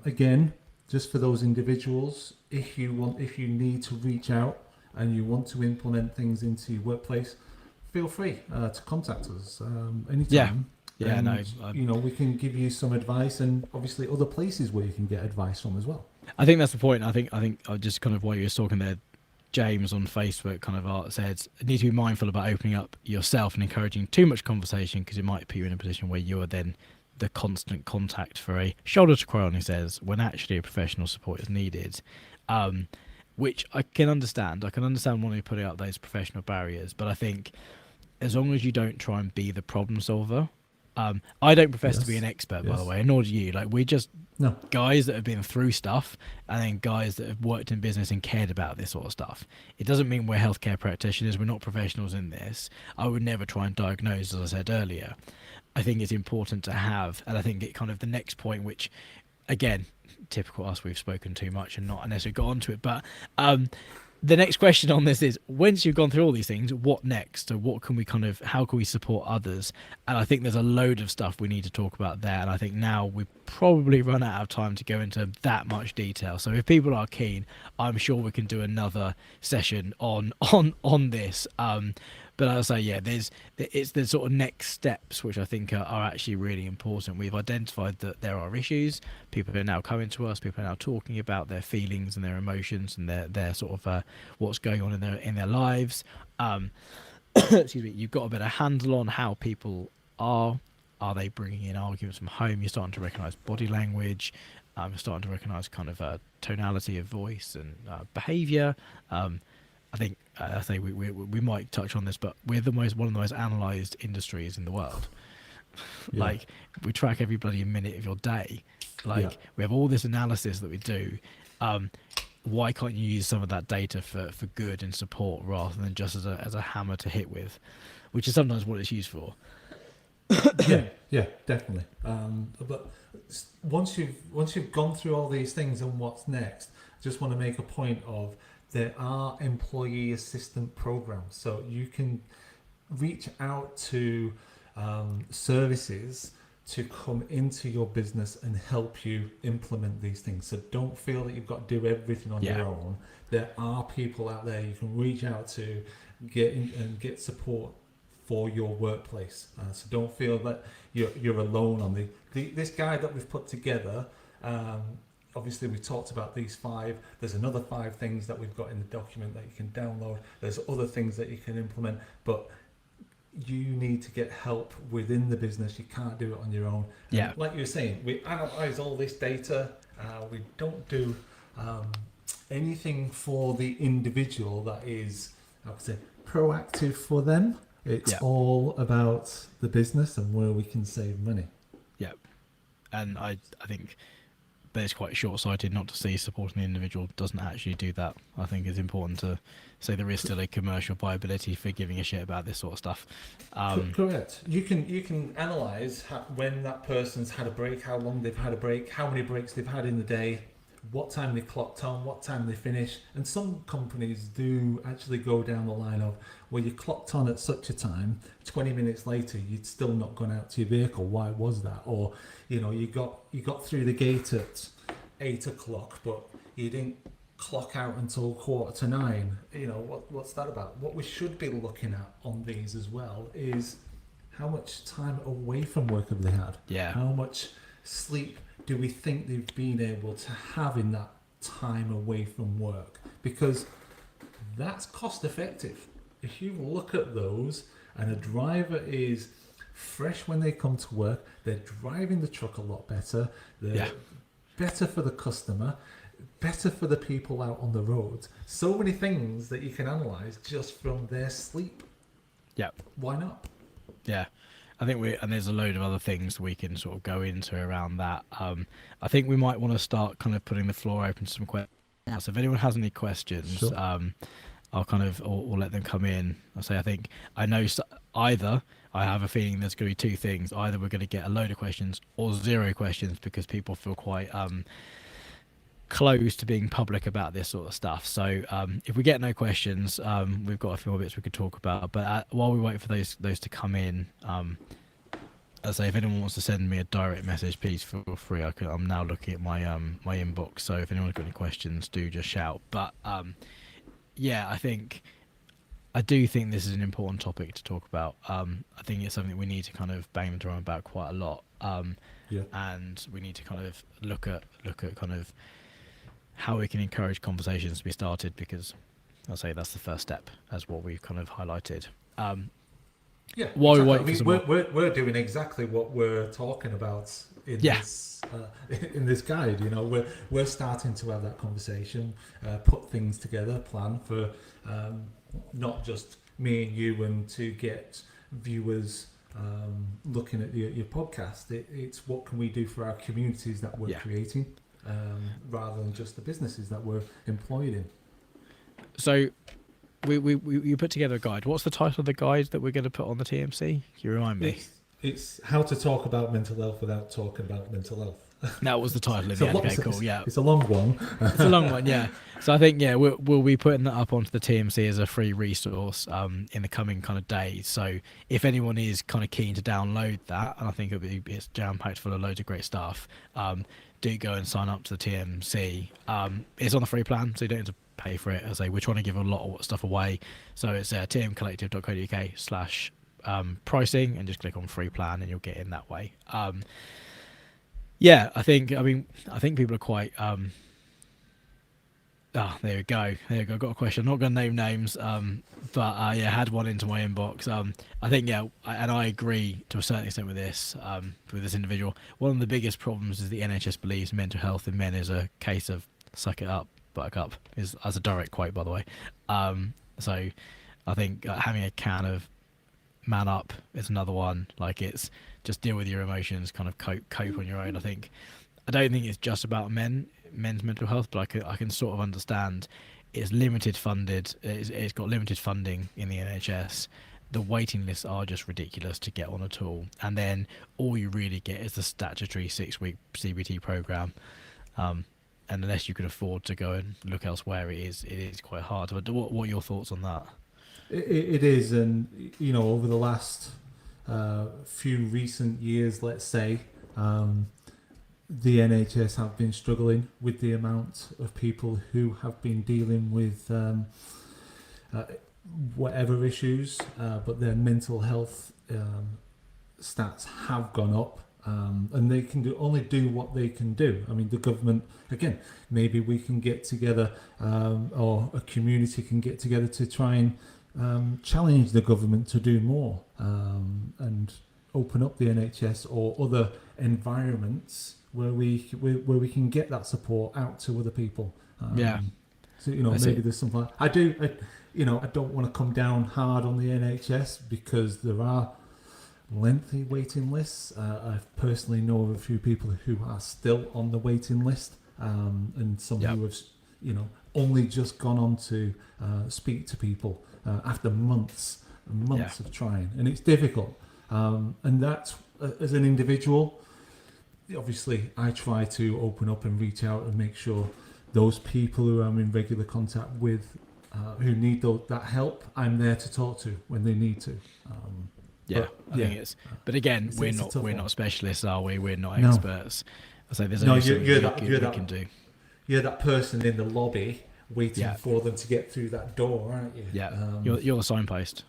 again, just for those individuals, if you need to reach out and you want to implement things into your workplace, feel free to contact us anytime. Yeah, And no, we can give you some advice, and obviously other places where you can get advice from as well. I think that's the point. I think I just kind of while you were talking there, James on Facebook kind of said, need to be mindful about opening up yourself and encouraging too much conversation because it might put you in a position where you are then the constant contact for a shoulder to cry on, he says, when actually a professional support is needed. Which I can understand. I can understand wanting to put out those professional barriers, but I think as long as you don't try and be the problem solver. I don't profess to be an expert, by the way, nor do you. Like, we're just guys that have been through stuff, and then guys that have worked in business and cared about this sort of stuff. It doesn't mean we're healthcare practitioners. We're not professionals in this. I would never try and diagnose, as I said earlier. I think it's important to have, and I think it kind of the next point, which, again, typical us, we've spoken too much and not necessarily got onto it, but the next question on this is, once you've gone through all these things, what next? So what can we how can we support others? And I think there's a load of stuff we need to talk about there. And I think now we've probably run out of time to go into that much detail. So if people are keen, I'm sure we can do another session on this. But as I say, yeah, it's the sort of next steps which I think are actually really important. We've identified that there are issues. People are now coming to us. People are now talking about their feelings and their emotions and their sort of what's going on in their lives. Excuse me. You've got a better handle on how people are. Are they bringing in arguments from home? You're starting to recognise body language. You're starting to recognise kind of tonality of voice and behaviour. I think I say we might touch on this, but we're one of the most analysed industries in the world. Yeah. Like, we track every bloody minute of your day. Like, we have all this analysis that we do. Why can't you use some of that data for good and support rather than just as a hammer to hit with, which is sometimes what it's used for. Yeah, definitely. But once you've gone through all these things and what's next, I just want to make a point of there are employee assistant programs, so you can reach out to services to come into your business and help you implement these things. So don't feel that you've got to do everything on your own. There are people out there you can reach out to, get support for your workplace. So don't feel that you're alone on this guide that we've put together. Obviously, we talked about these 5. There's another 5 things that we've got in the document that you can download. There's other things that you can implement, but you need to get help within the business. You can't do it on your own. Yeah. And like you were saying, we analyze all this data. We don't do anything for the individual that is, I would say, proactive for them. It's all about the business and where we can save money. Yeah. And I think that it's quite short-sighted not to see supporting the individual doesn't actually do that. I think it's important to say there is still a commercial viability for giving a shit about this sort of stuff. Correct. You can analyse when that person's had a break, how long they've had a break, how many breaks they've had in the day, what time they clocked on, what time they finish. And some companies do actually go down the line of, well, you clocked on at such a time, 20 minutes later you'd still not gone out to your vehicle. Why was that? Or, you got through the gate at 8 o'clock, but you didn't clock out until 9:15. What's that about? What we should be looking at on these as well is how much time away from work have they had? Yeah. How much sleep do we think they've been able to have in that time away from work? Because that's cost effective. If you look at those and a driver is fresh when they come to work, they're driving the truck a lot better, they're better for the customer, better for the people out on the road. So many things that you can analyse just from their sleep. Yeah. Why not? Yeah. I think and there's a load of other things we can sort of go into around that. I think we might want to start kind of putting the floor open to some questions. So if anyone has any questions, sure. I'll kind of or let them come in. I think I know either I have a feeling there's going to be two things: either we're going to get a load of questions or zero questions because people feel quite close to being public about this sort of stuff. So if we get no questions, we've got a few more bits we could talk about. But while we wait for those to come in, as I say, if anyone wants to send me a direct message, please feel free. I'm now looking at my my inbox, so if anyone's got any questions, do just shout. But yeah, I do think this is an important topic to talk about. I think it's something we need to kind of bang the drum about quite a lot, Yeah. and we need to kind of look at kind of how we can encourage conversations to be started, because I'll say that's the first step, as what we've kind of highlighted. Yeah, While we exactly. wait I for mean, some more, we're doing exactly what we're talking about in yeah, this in this guide. You know, we're starting to have that conversation, put things together, plan for not just me and you, and to get viewers looking at your podcast. It's what can we do for our communities that we're yeah. creating, rather than just the businesses that we're employed in. So we put together a guide. What's the title of the guide that we're going to put on the TMC? Can you remind me? It's how to talk about mental health without talking about mental health. That was the title in the end. Okay, cool. Yeah, It's a long one. it's a long one. Yeah. So I think we'll be putting that up onto the TMC as a free resource in the coming kind of days. So if anyone is kind of keen to download that, and I think it's jam packed full of loads of great stuff, do go and sign up to the TMC. It's on the free plan, so you don't have to pay for it. As I say, we're trying to give a lot of stuff away, so it's tmcollective.co.uk/pricing, and just click on free plan and you'll get in that way. Yeah, I think people are quite there we go. I've got a question. I'm not going to name names, but yeah, had one into my inbox. I think and I agree to a certain extent with this individual. One of the biggest problems is the NHS believes mental health in men is a case of suck it up, buttercup, is as a direct quote, by the way. So I think having a can of man up is another one. Like, it's just deal with your emotions, kind of cope on your own. I don't think it's just about men's mental health, but I can sort of understand it's limited funded. It's got limited funding in the NHS. The waiting lists are just ridiculous to get on at all, and then all you really get is the statutory 6-week CBT program. And unless you can afford to go and look elsewhere, it is quite hard. But what are your thoughts on that? It is, and you know, over the last few recent years, let's say, the NHS have been struggling with the amount of people who have been dealing with whatever issues, but their mental health stats have gone up. And they can only do what they can do. I mean, the government, again, maybe we can get together, or a community can get together to try and challenge the government to do more, and open up the NHS or other environments where we can get that support out to other people. Yeah. So, you know, maybe there's something. I don't want to come down hard on the NHS because there are lengthy waiting lists. I personally know of a few people who are still on the waiting list, and some who have, only just gone on to speak to people after months and months of trying, and it's difficult. And that's, as an individual, obviously I try to open up and reach out and make sure those people who I'm in regular contact with, who need that help, I'm there to talk to when they need to. I think it's. But again, we're not specialists, are we? We're not experts. So there's only we can do. You're that person in the lobby waiting for them to get through that door, aren't you? Yeah, you're the signpost,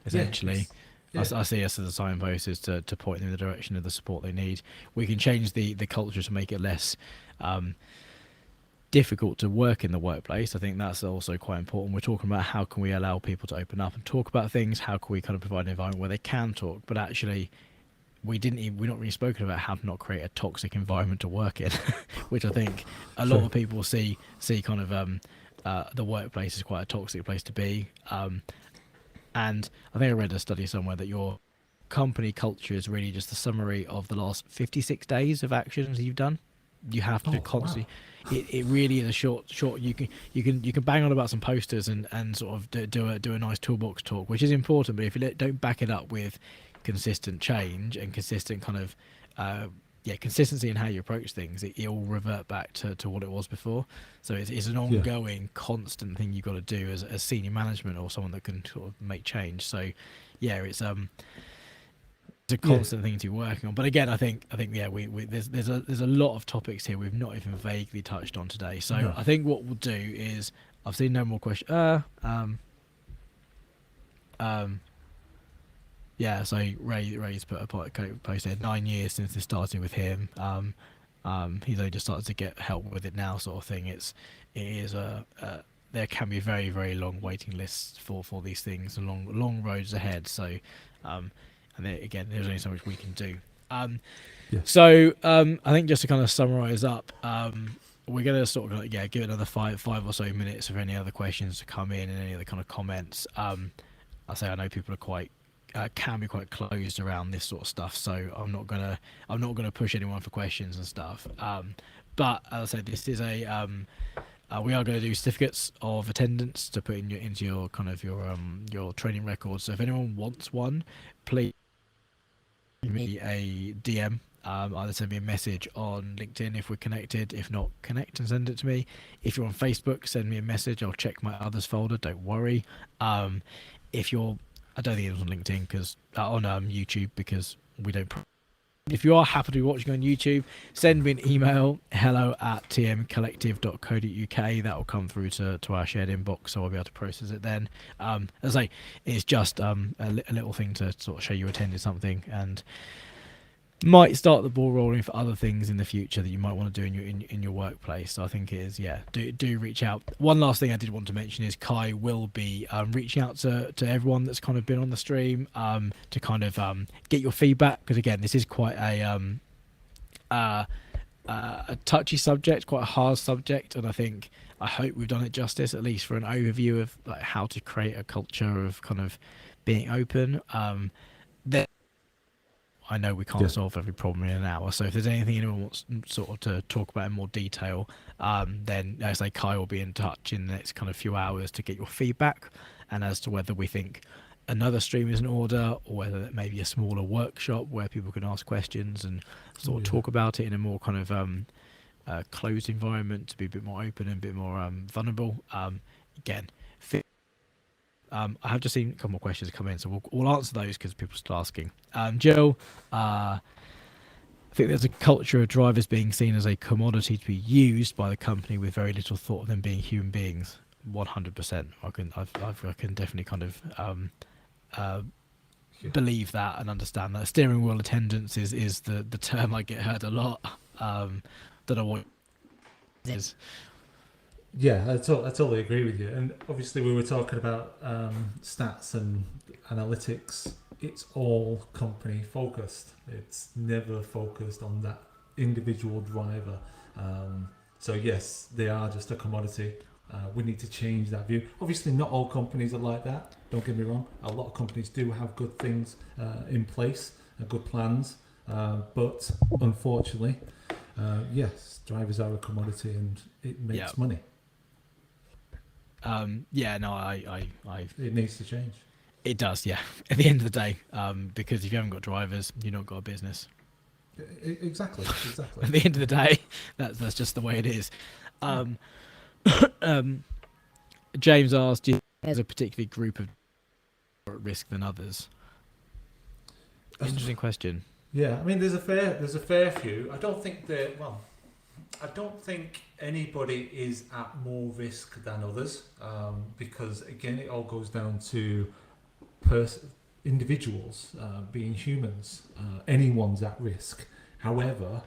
essentially. I see us as a signpost, is to point them in the direction of the support they need. We can change the culture to make it less difficult to work in the workplace. I think that's also quite important. We're talking about how can we allow people to open up and talk about things, how can we kind of provide an environment where they can talk, but actually we're not really spoken about how to not create a toxic environment to work in, which I think a lot of people see kind of the workplace is quite a toxic place to be. And I think I read a study somewhere that your company culture is really just a summary of the last 56 days of actions you've done. You have to constantly. Wow. It really is a short. You can bang on about some posters and sort of do a nice toolbox talk, which is important. But if you don't back it up with consistent change and consistent kind of consistency in how you approach things, it will revert back to what it was before. So it's an Yeah. ongoing, constant thing you've got to do as senior management or someone that can sort of make change. So yeah, it's a Yeah. constant thing to be working on. But again, I think yeah, we there's a lot of topics here we've not even vaguely touched on today. So No. I think what we'll do is, I've seen no more questions. Yeah, so Ray's put a post there. 9 years since it started with him. He's only just started to get help with it now, sort of thing. It is there can be very, very long waiting lists for these things, and long roads ahead. So, and then, again, there's only so much we can do. Yeah. So I think just to kind of summarise up, we're going to sort of give it another five or so minutes for any other questions to come in and any other kind of comments. I know people are quite can be quite closed around this sort of stuff, so I'm not gonna push anyone for questions and stuff. But as I said, this is we are going to do certificates of attendance to put into your kind of your training records. So if anyone wants one, please give me a DM. Either send me a message on LinkedIn if we're connected. If not, connect and send it to me. If you're on Facebook, send me a message. I'll check my others folder. Don't worry. If you're, I don't think it was on LinkedIn because on YouTube, because we don't. If you are happy to be watching on YouTube, send me an email, hello@tmcollective.co.uk. That will come through to our shared inbox, so I'll be able to process it then. As I say, it's just a little thing to sort of show you attended something, and might start the ball rolling for other things in the future that you might want to do in your workplace. So I think it is, do reach out. One last thing I did want to mention is Kai will be reaching out to everyone that's kind of been on the stream to kind of get your feedback, because again, this is quite a touchy subject, quite a hard subject, and I hope we've done it justice, at least for an overview of like how to create a culture of kind of being open. I know we can't solve every problem in an hour, so if there's anything anyone wants sort of to talk about in more detail, then as I say, Kai will be in touch in the next kind of few hours to get your feedback, and as to whether we think another stream is in order, or whether it may be a smaller workshop where people can ask questions and sort of talk about it in a more kind of closed environment, to be a bit more open and a bit more vulnerable. Again, I have just seen a couple more questions come in, so we'll answer those because people are still asking. Jill, I think there's a culture of drivers being seen as a commodity to be used by the company with very little thought of them being human beings. 100%. I can definitely kind of believe that and understand that. Steering wheel attendance is the term I get heard a lot. That I want is. Yeah, I totally agree with you. And obviously, we were talking about stats and analytics. It's all company focused. It's never focused on that individual driver. So yes, they are just a commodity. We need to change that view. Obviously, not all companies are like that. Don't get me wrong. A lot of companies do have good things in place and good plans. But unfortunately, yes, drivers are a commodity and it makes money. It needs to change. It does, yeah. At the end of the day, because if you haven't got drivers, you've not got a business. Exactly. At the end of the day, that's just the way it is. James asked, do you think there's a particular group of more at risk than others? Interesting question. Yeah, I mean, there's a fair few. I don't think anybody is at more risk than others, because again, it all goes down to individuals being humans. Anyone's at risk. However,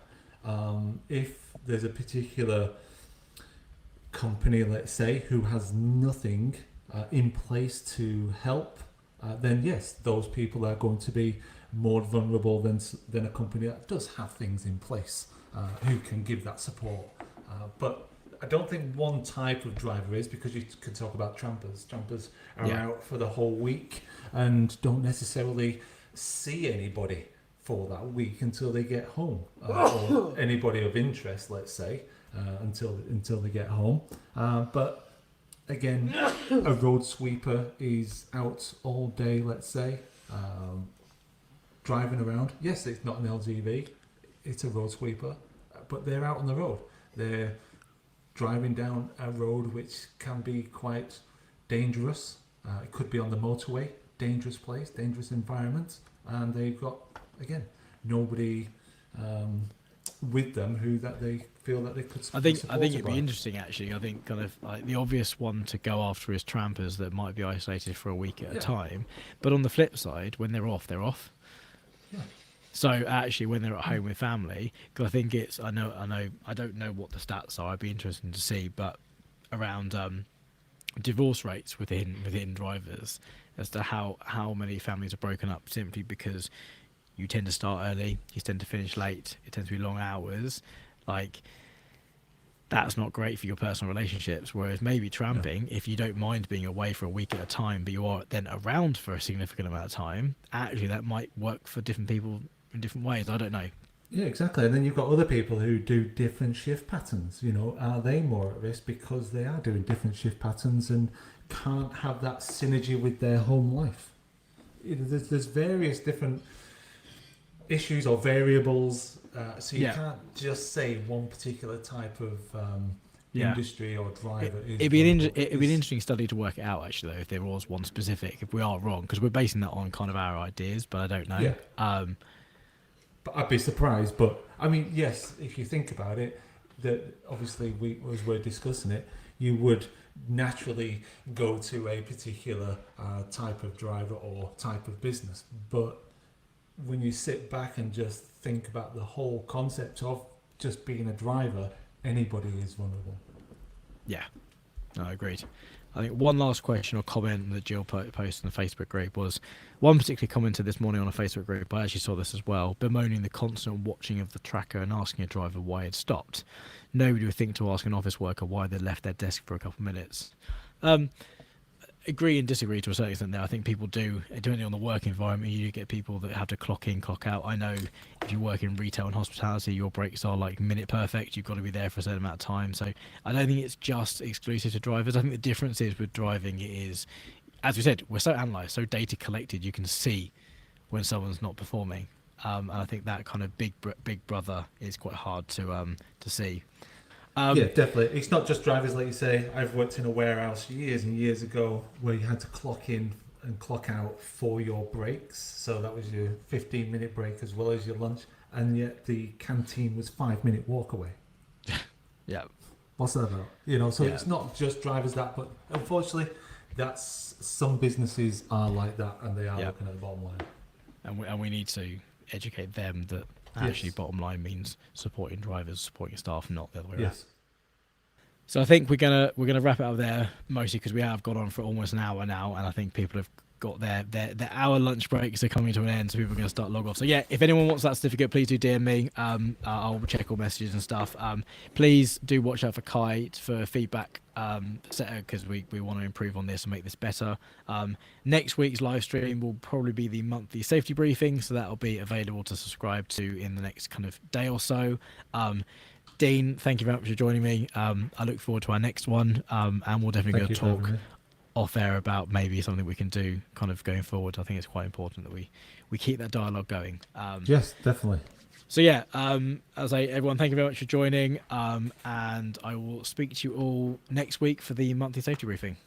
if there's a particular company, let's say, who has nothing in place to help, then yes, those people are going to be more vulnerable than a company that does have things in place who can give that support. But I don't think one type of driver is, because you could talk about trampers. Trampers are out for the whole week and don't necessarily see anybody for that week until they get home, or anybody of interest, let's say, until they get home. But again, a road sweeper is out all day, let's say. driving around. Yes, it's not an LGV, it's a road sweeper, but they're out on the road. They're driving down a road which can be quite dangerous. It could be on the motorway, dangerous place, dangerous environment, and they've got, again, nobody with them who that they feel that they could I be think supported it'd by. be interesting actually. I think kind of like the obvious one to go after is trampers that might be isolated for a week at a Yeah. time. But on the flip side, when they're off, they're off. Yeah. So actually, when they're at home with family, because I think it's I don't know what the stats are. I'd be interested to see, but around divorce rates within drivers as to how many families are broken up simply because you tend to start early, you tend to finish late, it tends to be long hours, like that's not great for your personal relationships. Whereas maybe tramping, if you don't mind being away for a week at a time, but you are then around for a significant amount of time, actually that might work for different people in different ways. I don't know. Yeah, exactly. And then you've got other people who do different shift patterns. You know, are they more at risk because they are doing different shift patterns and can't have that synergy with their home life? There's various different issues or variables, so you Yeah. can't just say one particular type of Yeah. industry or driver is. It'd be an vulnerable. it'd be an It's- interesting study to work it out actually though, if there was one specific. If we are wrong, because we're basing that on kind of our ideas, but I don't know. Yeah. But I'd be surprised. But I mean, yes, if you think about it, that obviously as we're discussing it, you would naturally go to a particular type of driver or type of business. But when you sit back and just think about the whole concept of just being a driver, anybody is vulnerable. Yeah, no, agreed. I think one last question or comment that Jill posted in the Facebook group was one particularly commented this morning on a Facebook group. I actually saw this as well, bemoaning the constant watching of the tracker and asking a driver why it stopped. Nobody would think to ask an office worker why they left their desk for a couple of minutes. Agree and disagree to a certain extent there. I think people do, depending on the work environment, you do get people that have to clock in, clock out. I know if you work in retail and hospitality, your breaks are like minute perfect. You've got to be there for a certain amount of time. So I don't think it's just exclusive to drivers. I think the difference is with driving is, as we said, we're so analysed, so data collected, you can see when someone's not performing. And I think that kind of big brother is quite hard to see. Yeah, definitely. It's not just drivers, like you say. I've worked in a warehouse years and years ago where you had to clock in and clock out for your breaks. So that was your 15-minute break as well as your lunch. And yet the canteen was 5-minute walk away. Yeah. What's that about? You know, so Yeah. it's not just drivers that, but unfortunately, that's some businesses are like that and they are Yeah. looking at the bottom line. And we need to educate them that actually bottom line means supporting drivers, supporting staff, not the other way around. Yes. So I think we're gonna wrap it up there, mostly because we have gone on for almost an hour now, and I think people have got their hour lunch breaks are coming to an end, so people are going to start log off. So yeah, if anyone wants that certificate, please do DM me. I'll check all messages and stuff. Please do watch out for Kai for feedback, because we want to improve on this and make this better. Next week's live stream will probably be the monthly safety briefing, so that'll be available to subscribe to in the next kind of day or so. Dean, thank you very much for joining me. I look forward to our next one, and we'll definitely Thank go you for having talk me. off air about maybe something we can do kind of going forward. I think it's quite important that we keep that dialogue going. Yes, definitely. So yeah, as I say, everyone, thank you very much for joining, and I will speak to you all next week for the monthly safety briefing.